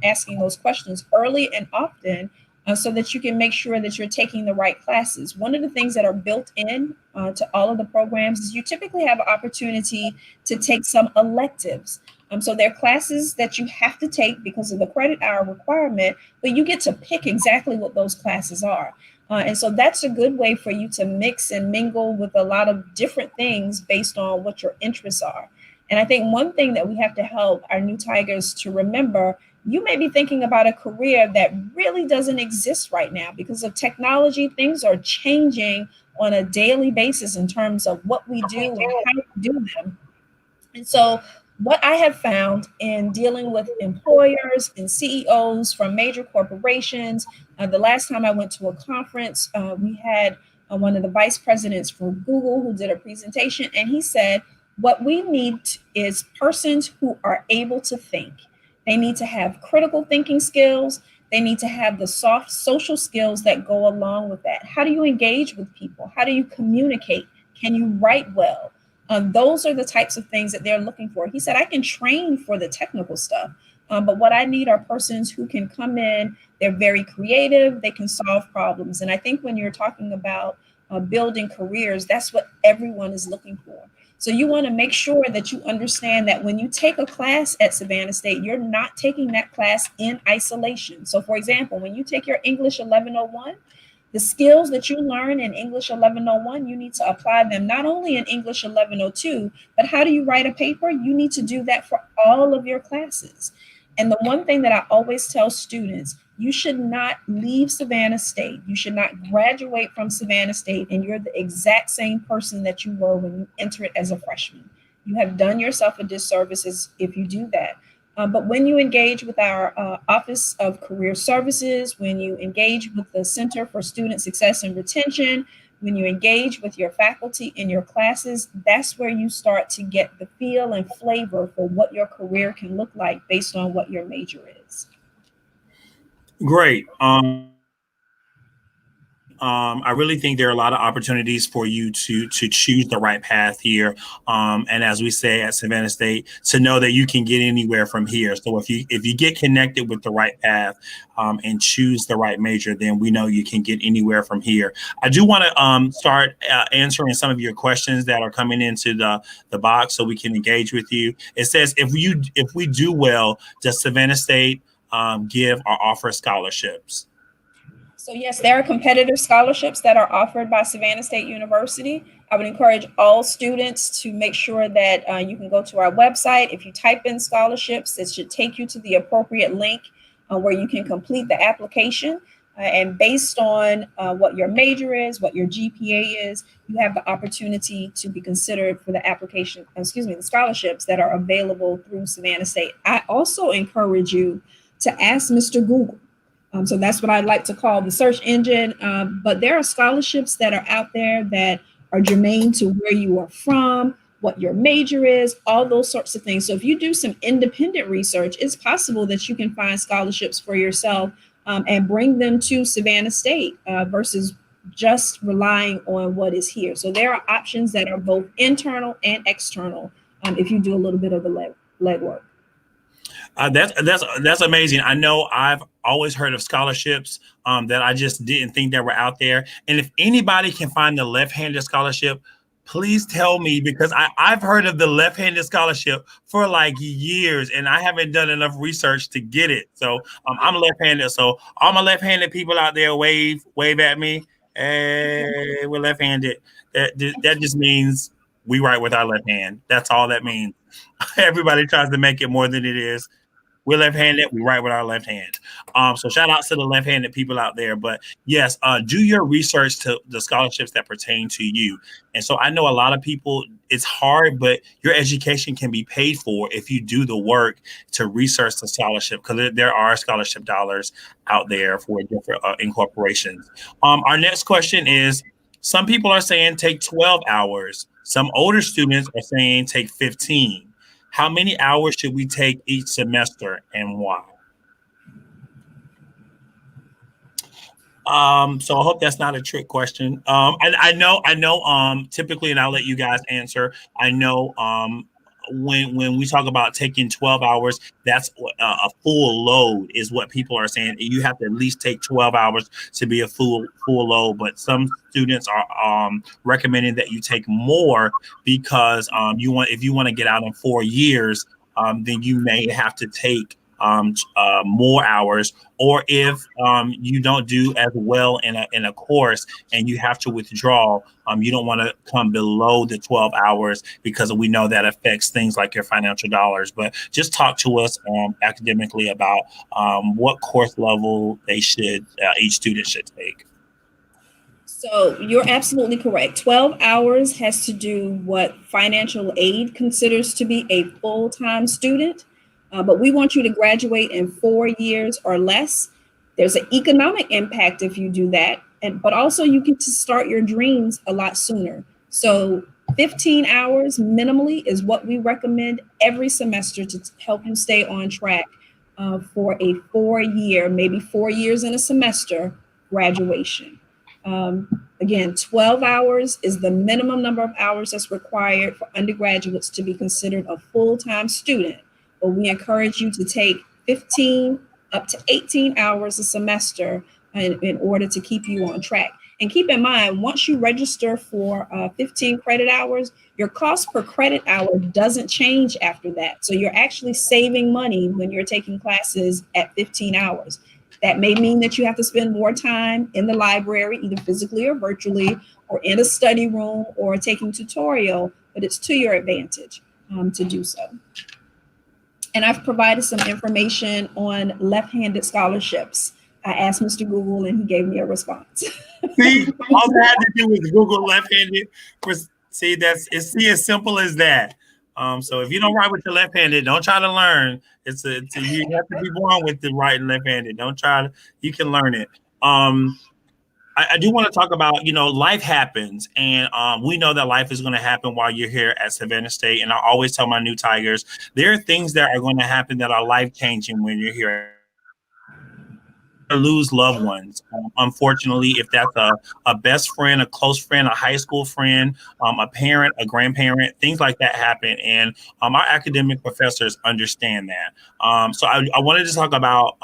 Speaker 3: asking those questions early and often, so that you can make sure that you're taking the right classes. One of the things that are built in to all of the programs is you typically have an opportunity to take some electives. So there are classes that you have to take because of the credit hour requirement, but you get to pick exactly what those classes are. And so that's a good way for you to mix and mingle with a lot of different things based on what your interests are. And I think one thing that we have to help our new Tigers to remember, you may be thinking about a career that really doesn't exist right now because of technology. Things are changing on a daily basis in terms of what we do and how we do them. And so what I have found in dealing with employers and CEOs from major corporations, the last time I went to a conference, we had one of the vice presidents from Google who did a presentation, and he said, what we need is persons who are able to think. They need to have critical thinking skills. They need to have the soft social skills that go along with that. How do you engage with people? How do you communicate? Can you write well? Those are the types of things that they're looking for. He said, I can train for the technical stuff, but what I need are persons who can come in, they're very creative, they can solve problems. And I think when you're talking about building careers, that's what everyone is looking for. So you want to make sure that you understand that when you take a class at Savannah State, you're not taking that class in isolation. So for example, when you take your English 1101, the skills that you learn in English 1101, you need to apply them not only in English 1102, but how do you write a paper? You need to do that for all of your classes. And the one thing that I always tell students, you should not leave Savannah State. You should not graduate from Savannah State and you're the exact same person that you were when you enter it as a freshman. You have done yourself a disservice if you do that. But when you engage with our Office of Career Services, when you engage with the Center for Student Success and Retention, when you engage with your faculty in your classes, that's where you start to get the feel and flavor for what your career can look like based on what your major is.
Speaker 2: Great. I really think there are a lot of opportunities for you to choose the right path here. And as we say at Savannah State, to know that you can get anywhere from here. So if you get connected with the right path and choose the right major, then we know you can get anywhere from here. I do want to start answering some of your questions that are coming into the box so we can engage with you. It says, if we do well, does Savannah State give or offer scholarships?
Speaker 3: So yes, there are competitive scholarships that are offered by Savannah State University. I would encourage all students to make sure that you can go to our website. If you type in scholarships, it should take you to the appropriate link where you can complete the application. And based on what your major is, what your GPA is, you have the opportunity to be considered for the the scholarships that are available through Savannah State. I also encourage you to ask Mr. Google. So that's what I like to call the search engine. But there are scholarships that are out there that are germane to where you are from, what your major is, all those sorts of things. So if you do some independent research, it's possible that you can find scholarships for yourself and bring them to Savannah State versus just relying on what is here. So there are options that are both internal and external if you do a little bit of the legwork.
Speaker 2: That's amazing. I know I've always heard of scholarships that I just didn't think that were out there. And if anybody can find the left-handed scholarship, please tell me, because I've heard of the left-handed scholarship for like years and I haven't done enough research to get it. So I'm left-handed. So all my left-handed people out there, wave at me. Hey, we're left-handed. That just means we write with our left hand. That's all that means. Everybody tries to make it more than it is. We're left-handed. We write with our left hand. So shout out to the left-handed people out there. But yes, do your research to the scholarships that pertain to you. And so I know a lot of people, it's hard, but your education can be paid for if you do the work to research the scholarship, because there are scholarship dollars out there for different incorporations. Our next question is, some people are saying take 12 hours. Some older students are saying take 15. How many hours should we take each semester and why? So I hope that's not a trick question. I know, typically, and I'll let you guys answer. I know, when we talk about taking 12 hours, that's a full load is what people are saying. You have to at least take 12 hours to be a full load. But some students are recommending that you take more because if you want to get out in 4 years, then you may have to take more hours, or if you don't do as well in a course and you have to withdraw, you don't want to come below the 12 hours because we know that affects things like your financial dollars. But just talk to us academically about what course level each student should take.
Speaker 3: So you're absolutely correct. 12 hours has to do what financial aid considers to be a full-time student. But we want you to graduate in 4 years or less. There's an economic impact if you do that, but also you get to start your dreams a lot sooner. So 15 hours minimally is what we recommend every semester to help you stay on track for a 4-year, maybe 4 years in a semester graduation. Again, 12 hours is the minimum number of hours that's required for undergraduates to be considered a full-time student. But we encourage you to take 15 up to 18 hours a semester in order to keep you on track. And keep in mind, once you register for 15 credit hours, your cost per credit hour doesn't change after that. So you're actually saving money when you're taking classes at 15 hours. That may mean that you have to spend more time in the library, either physically or virtually, or in a study room or taking tutorial, but it's to your advantage to do so. And I've provided some information on left-handed scholarships. I asked Mr. Google and he gave me a response.
Speaker 2: See, all I had to do was Google left-handed. See, it's as simple as that. So if you don't write with your left-handed, don't try to learn. You have to be born with the right and left-handed. Don't try to. You can learn it. I do want to talk about, life happens, and we know that life is going to happen while you're here at Savannah State. And I always tell my new Tigers, there are things that are going to happen that are life-changing when you're here. Lose loved ones. Unfortunately, if that's a best friend, a close friend, a high school friend, a parent, a grandparent, things like that happen. And our academic professors understand that. So I wanted to talk about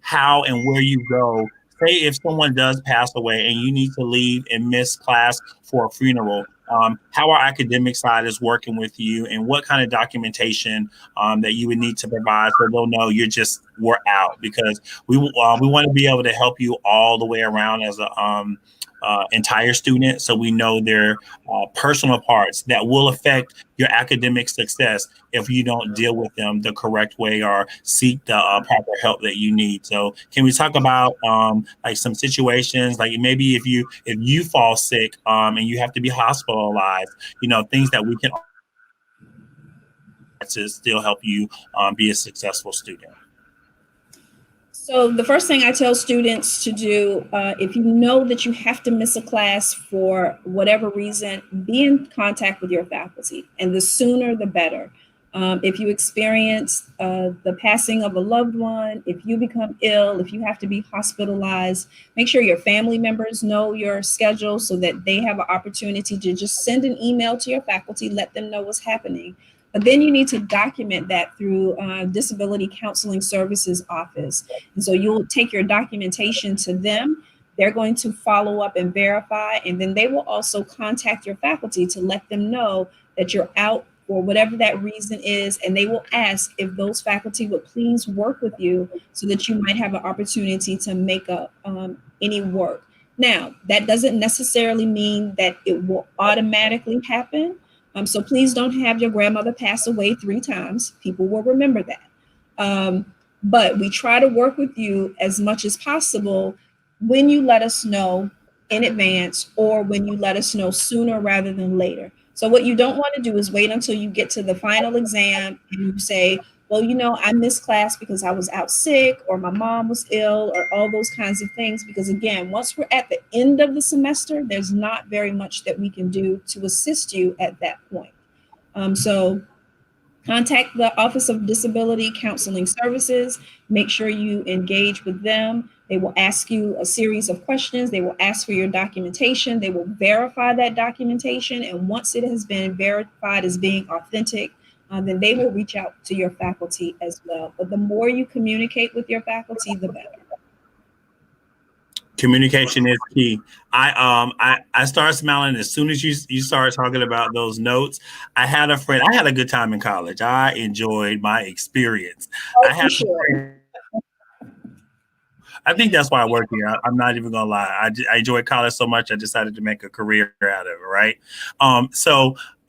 Speaker 2: how and where you go. Say if someone does pass away and you need to leave and miss class for a funeral, how our academic side is working with you and what kind of documentation that you would need to provide so they'll know we're out, because we want to be able to help you all the way around as a entire student. So we know their personal parts that will affect your academic success if you don't deal with them the correct way or seek the proper help that you need. So can we talk about like some situations, like maybe if you fall sick and you have to be hospitalized, things that we can to still help you be a successful student.
Speaker 3: So the first thing I tell students to do, if you know that you have to miss a class for whatever reason, be in contact with your faculty, and the sooner the better. If you experience the passing of a loved one, if you become ill, if you have to be hospitalized, make sure your family members know your schedule so that they have an opportunity to just send an email to your faculty, let them know what's happening. But then you need to document that through Disability Counseling Services Office. And so you'll take your documentation to them. They're going to follow up and verify, and then they will also contact your faculty to let them know that you're out for whatever that reason is. And they will ask if those faculty would please work with you so that you might have an opportunity to make up any work. Now, that doesn't necessarily mean that it will automatically happen. So please don't have your grandmother pass away 3 times. People will remember that. But we try to work with you as much as possible when you let us know in advance or when you let us know sooner rather than later. So what you don't want to do is wait until you get to the final exam and you say, well, you know, I missed class because I was out sick or my mom was ill or all those kinds of things. Because again, once we're at the end of the semester, there's not very much that we can do to assist you at that point. So contact the Office of Disability Counseling Services. Make sure you engage with them. They will ask you a series of questions. They will ask for your documentation. They will verify that documentation. And once it has been verified as being authentic, then they will reach out to your faculty as well. But the more you communicate with your faculty, the better.
Speaker 2: Communication is key. I started smiling as soon as you started talking about those notes. I had a friend. I had a good time in college. I enjoyed my experience.
Speaker 3: Oh,
Speaker 2: I had.
Speaker 3: sure.
Speaker 2: I think that's why I work here. I'm not even gonna lie. I enjoyed college so much. I decided to make a career out of it. Right.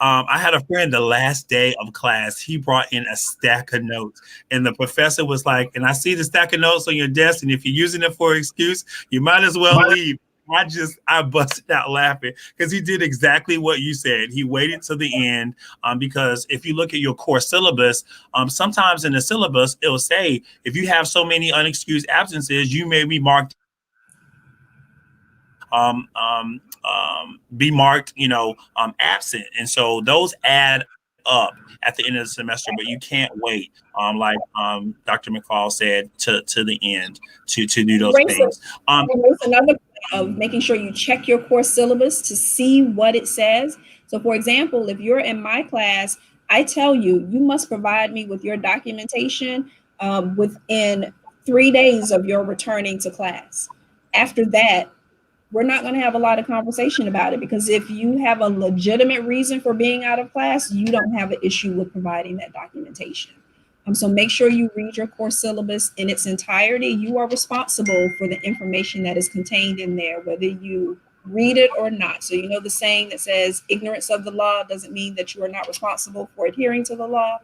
Speaker 2: I had a friend the last day of class, he brought in a stack of notes and the professor was like, and I see the stack of notes on your desk. And if you're using it for an excuse, you might as well leave. I busted out laughing because he did exactly what you said. He waited till the end because if you look at your core syllabus, sometimes in the syllabus, it'll say if you have so many unexcused absences, you may be marked absent. And so those add up at the end of the semester, but you can't wait, like Dr. McFall said, to the end to do those things.
Speaker 3: There's another point of making sure you check your course syllabus to see what it says. So for example, if you're in my class, I tell you, you must provide me with your documentation within 3 days of your returning to class. After that, we're not going to have a lot of conversation about it, because if you have a legitimate reason for being out of class, you don't have an issue with providing that documentation. So make sure you read your course syllabus in its entirety. You are responsible for the information that is contained in there, whether you read it or not. So you know the saying that says ignorance of the law doesn't mean that you are not responsible for adhering to the law.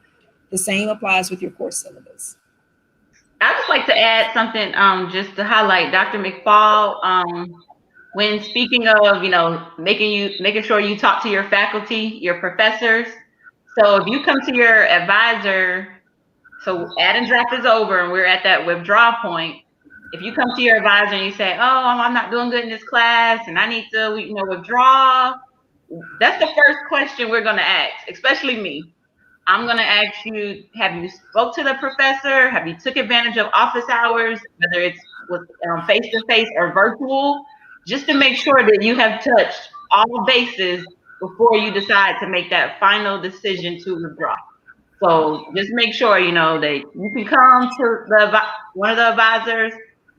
Speaker 3: The same applies with your course syllabus.
Speaker 6: I'd just like to add something just to highlight Dr. McFall. When speaking of, making sure you talk to your faculty, your professors. So if you come to your advisor, so add and draft is over and we're at that withdrawal point. If you come to your advisor and you say, oh, I'm not doing good in this class and I need to, withdraw, that's the first question we're going to ask, especially me. I'm going to ask you, have you spoke to the professor? Have you took advantage of office hours, whether it's with face-to-face or virtual? Just to make sure that you have touched all bases before you decide to make that final decision to withdraw. So just make sure, that you can come to one of the advisors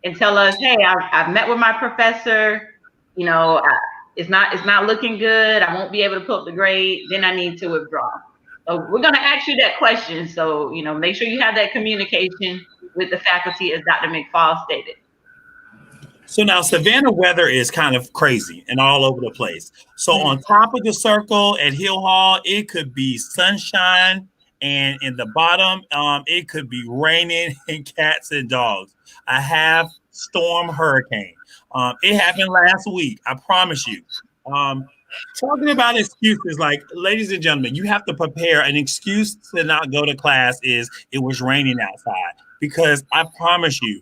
Speaker 6: and tell us, hey, I've met with my professor, it's not looking good. I won't be able to put up the grade. Then I need to withdraw. So we're going to ask you that question. So, make sure you have that communication with the faculty, as Dr. McFall stated.
Speaker 2: So now Savannah weather is kind of crazy and all over the place. So on top of the circle at Hill Hall, it could be sunshine, and in the bottom, it could be raining and cats and dogs. A half storm hurricane. It happened last week. I promise you. Talking about excuses, like, ladies and gentlemen, you have to prepare. An excuse to not go to class is it was raining outside, because I promise you,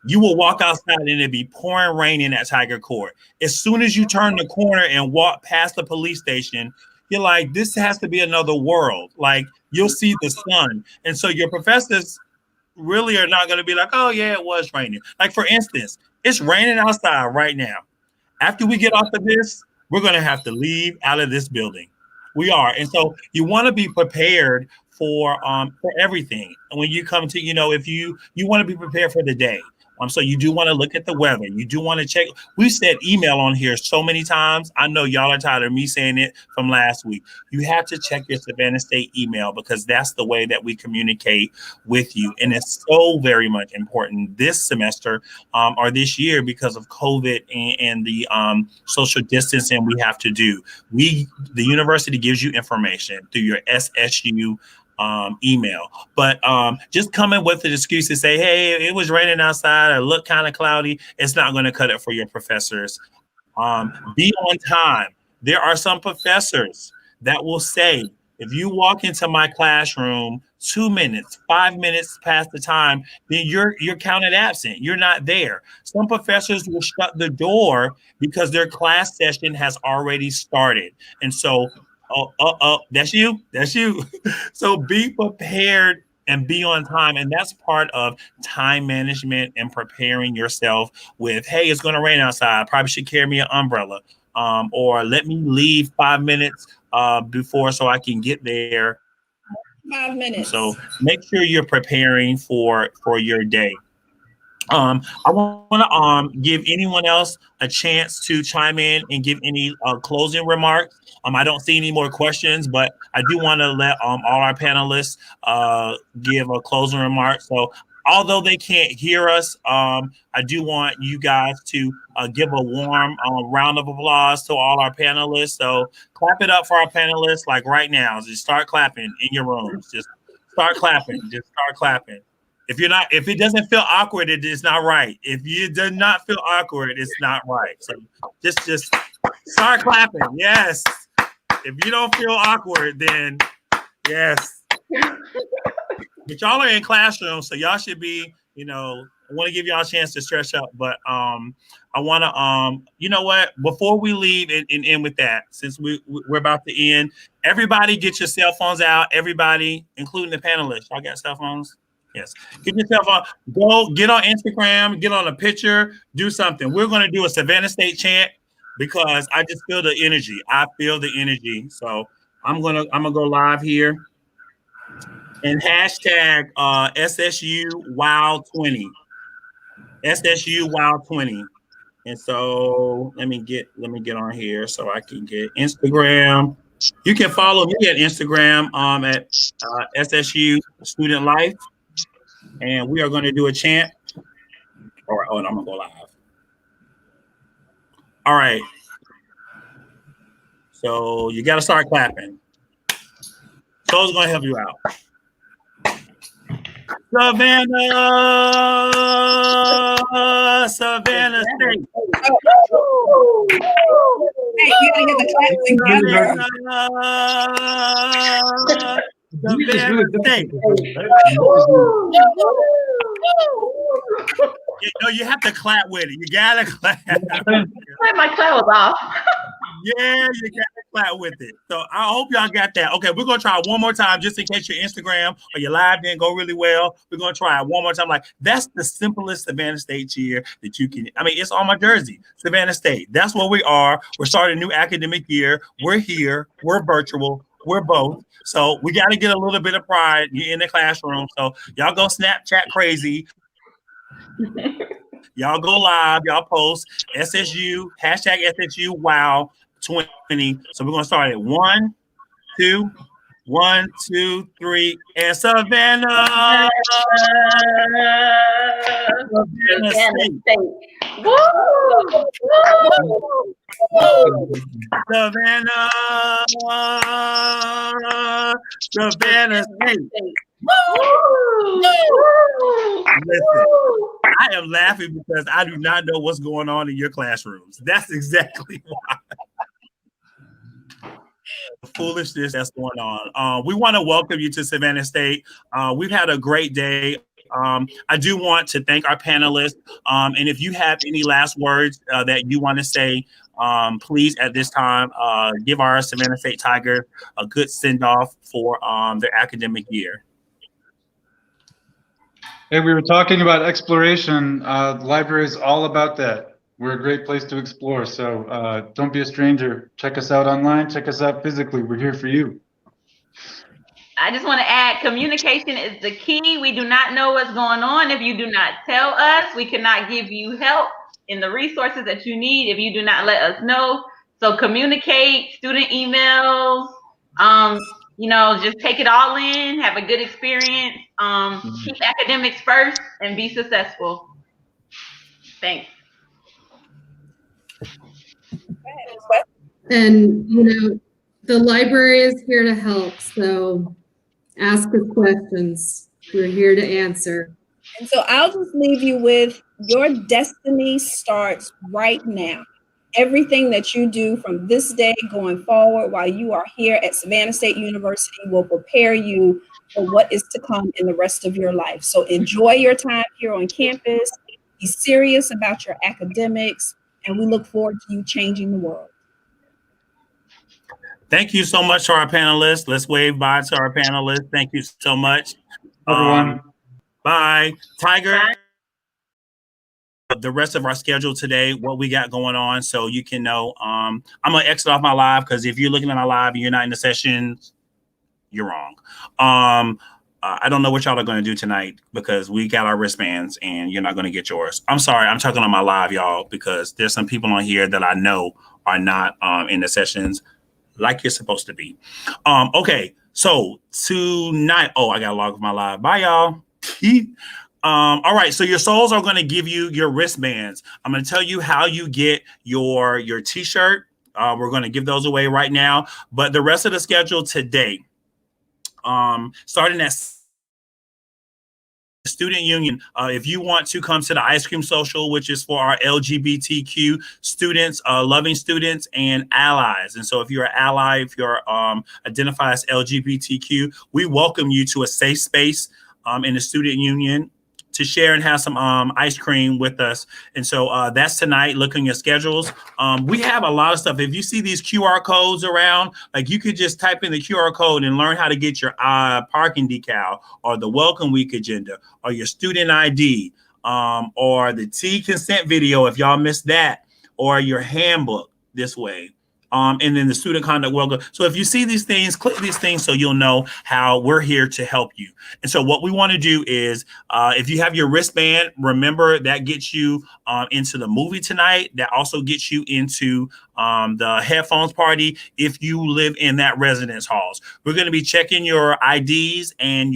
Speaker 2: You will walk outside and it'll be pouring rain in that Tiger Court. As soon as you turn the corner and walk past the police station, you're like, this has to be another world. Like, you'll see the sun. And so your professors really are not going to be like, oh, yeah, it was raining. Like, for instance, it's raining outside right now. After we get off of this, we're going to have to leave out of this building. We are. And so you want to be prepared for everything. And when you come to, if you want to be prepared for the day. So you do want to look at the weather. You do want to check. We said email on here so many times. I know y'all are tired of me saying it from last week. You have to check your Savannah State email because that's the way that we communicate with you. And it's so very much important this semester or this year because of COVID and the social distancing we have to do. The university gives you information through your SSU email, but just coming with an excuse to say, hey, it was raining outside or look kind of cloudy, it's not going to cut it for your professors. Be on time. There are some professors that will say, if you walk into my classroom 2 minutes, 5 minutes past the time, then you're counted absent. You're not there. Some professors will shut the door because their class session has already started. And so that's you. So be prepared and be on time. And that's part of time management and preparing yourself with, hey, it's going to rain outside. I probably should carry me an umbrella. Or let me leave 5 minutes before so I can get there.
Speaker 3: 5 minutes.
Speaker 2: So make sure you're preparing for your day. I want to give anyone else a chance to chime in and give any closing remarks. I don't see any more questions, but I do want to let all our panelists give a closing remark. So although they can't hear us, I do want you guys to give a warm round of applause to all our panelists. So clap it up for our panelists like right now. Just start clapping in your rooms. Just start clapping. Just start clapping. If it doesn't feel awkward, it is not right. If you do not feel awkward, it's not right. So just start clapping. Yes. If you don't feel awkward, then yes. But y'all are in classrooms, so y'all should be, I want to give y'all a chance to stretch up, but I want to, you know what? Before we leave and end with that, since we're about to end, everybody get your cell phones out. Everybody, including the panelists. Y'all got cell phones? Yes. Get yourself on. Go get on Instagram. Get on a picture. Do something. We're going to do a Savannah State chant because I just feel the energy. I feel the energy. So I'm gonna go live here and hashtag SSU Wow 20. SSU Wow 20. And so let me get on here so I can get Instagram. You can follow me at Instagram at SSU Student Life. And we are going to do a chant. All right. I'm going to go live. All right. So you got to start clapping. So's going to help you out. Savannah State.
Speaker 3: Hey, you gotta get the
Speaker 2: Savannah State. You have to clap with it. You gotta clap.
Speaker 6: My clap was off.
Speaker 2: Yeah, you gotta clap with it. So I hope y'all got that. Okay, we're gonna try it one more time just in case your Instagram or your live didn't go really well. We're gonna try it one more time. Like, that's the simplest Savannah State cheer that you can. I mean, it's on my jersey. Savannah State. That's what we are. We're starting a new academic year. We're here. We're virtual. We're both. So we got to get a little bit of pride. You're in the classroom. So y'all go Snapchat crazy. Y'all go live. Y'all post SSU, hashtag SSU Wow 20. So we're going to start at 1, 2, 1, 2, 3, and Savannah. Savannah State.
Speaker 6: Woo!
Speaker 2: Savannah State. Listen, I am laughing because I do not know what's going on in your classrooms. That's exactly why. The foolishness that's going on. We want to welcome you to Savannah State. We've had a great day. I do want to thank our panelists. And if you have any last words that you want to say, please at this time give our Savannah State Tiger a good send off for their academic year.
Speaker 4: Hey, we were talking about exploration. The library is all about that. We're a great place to explore. So don't be a stranger. Check us out online. Check us out physically. We're here for you.
Speaker 6: I just want to add, communication is the key. We do not know what's going on if you do not tell us. We cannot give you help in the resources that you need if you do not let us know. So communicate, student emails, just take it all in, have a good experience, keep academics first, and be successful. Thanks.
Speaker 5: And, the library is here to help, so ask us questions. We're here to answer.
Speaker 3: And so I'll just leave you with your destiny starts right now. Everything that you do from this day going forward while you are here at Savannah State University will prepare you for what is to come in the rest of your life. So enjoy your time here on campus, be serious about your academics, and we look forward to you changing the world.
Speaker 2: Thank you so much to our panelists. Let's wave bye to our panelists. Thank you so much.
Speaker 4: Everyone.
Speaker 2: Bye. Tiger. The rest of our schedule today, what we got going on, so you can know. I'm going to exit off my live because if you're looking at my live and you're not in the session, you're wrong. I don't know what y'all are going to do tonight because we got our wristbands and you're not going to get yours. I'm sorry. I'm talking on my live, y'all, because there's some people on here that I know are not in the sessions like you're supposed to be. Okay, so tonight, I gotta log my live. Bye, y'all. All right, so your souls are going to give you your wristbands. I'm going to tell you how you get your t-shirt. We're going to give those away right now, but the rest of the schedule today, starting at Student Union, if you want to come to the ice cream social, which is for our LGBTQ students, loving students and allies. And so if you're an ally, if you're identified as LGBTQ, we welcome you to a safe space in the Student Union to share and have some ice cream with us. And so that's tonight. Look on your schedules. We have a lot of stuff. If you see these QR codes around, like you could just type in the QR code and learn how to get your parking decal or the welcome week agenda or your student ID or the T consent video if y'all missed that, or your handbook this way. And then the student conduct welcome. So if you see these things, click these things so you'll know how we're here to help you. And so what we want to do is, if you have your wristband, remember that gets you into the movie tonight. That also gets you into the headphones party if you live in that residence halls. We're going to be checking your IDs and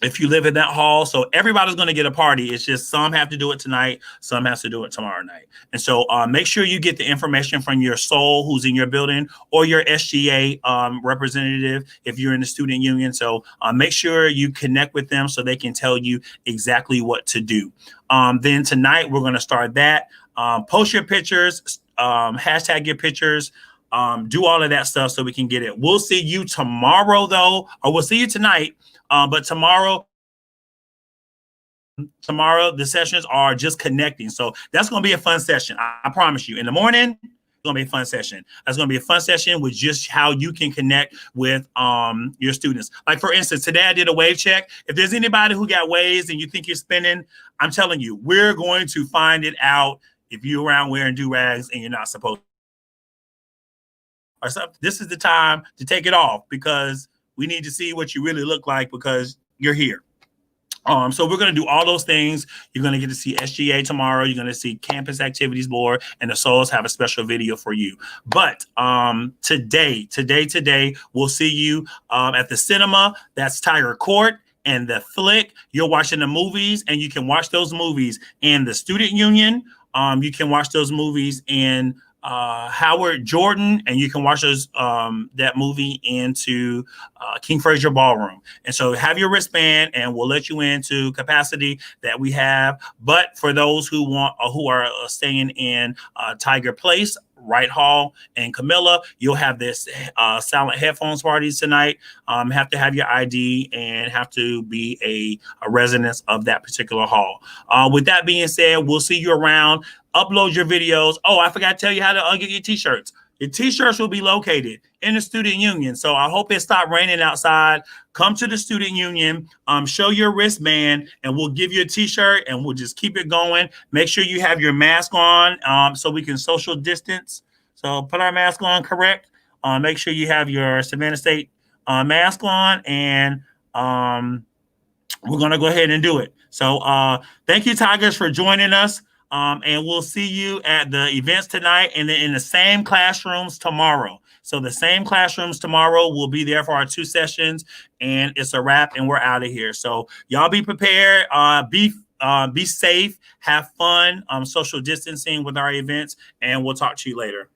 Speaker 2: if you live in that hall. So everybody's going to get a party. It's just some have to do it tonight. Some has to do it tomorrow night. And so make sure you get the information from your soul who's in your building or your SGA representative if you're in the student union. So make sure you connect with them so they can tell you exactly what to do. Then tonight we're going to start that. Post your pictures, hashtag your pictures. Do all of that stuff so we can get it. We'll see you tomorrow though, or we'll see you tonight. But tomorrow the sessions are just connecting. So that's going to be a fun session. I promise you. In the morning, it's going to be a fun session. That's going to be a fun session with just how you can connect with your students. Like for instance, today I did a wave check. If there's anybody who got waves and you think you're spinning, I'm telling you, we're going to find it out if you're around wearing do-rags and you're not supposed to. Or something. This is the time to take it off because we need to see what you really look like because you're here. So we're going to do all those things. You're going to get to see SGA tomorrow. You're going to see Campus Activities Board, and the Souls have a special video for you. But today, we'll see you at the cinema. That's Tiger Court and the Flick. You're watching the movies, and you can watch those movies in the Student Union. You can watch those movies in Howard Jordan, and you can watch those that movie into King Fraser Ballroom. And so have your wristband, and we'll let you into capacity that we have. But for those who want who are staying in Tiger Place, right hall. And Camilla, you'll have this silent headphones parties tonight. Have to have your ID and have to be a resident of that particular hall. With that being said, we'll see you around. Upload your videos. Oh, I forgot to tell you how to get your t-shirts. Your t-shirts will be located in the student union. So I hope it stopped raining outside. Come to the student union, show your wristband, and we'll give you a t-shirt, and we'll just keep it going. Make sure you have your mask on so we can social distance. So put our mask on, correct? Make sure you have your Savannah State mask on, and we're going to go ahead and do it. So thank you, Tigers, for joining us. And we'll see you at the events tonight and then in the same classrooms tomorrow. So the same classrooms tomorrow, we'll be there for our 2 sessions, and it's a wrap, and we're out of here. So y'all be prepared, be safe, have fun, social distancing with our events, and we'll talk to you later.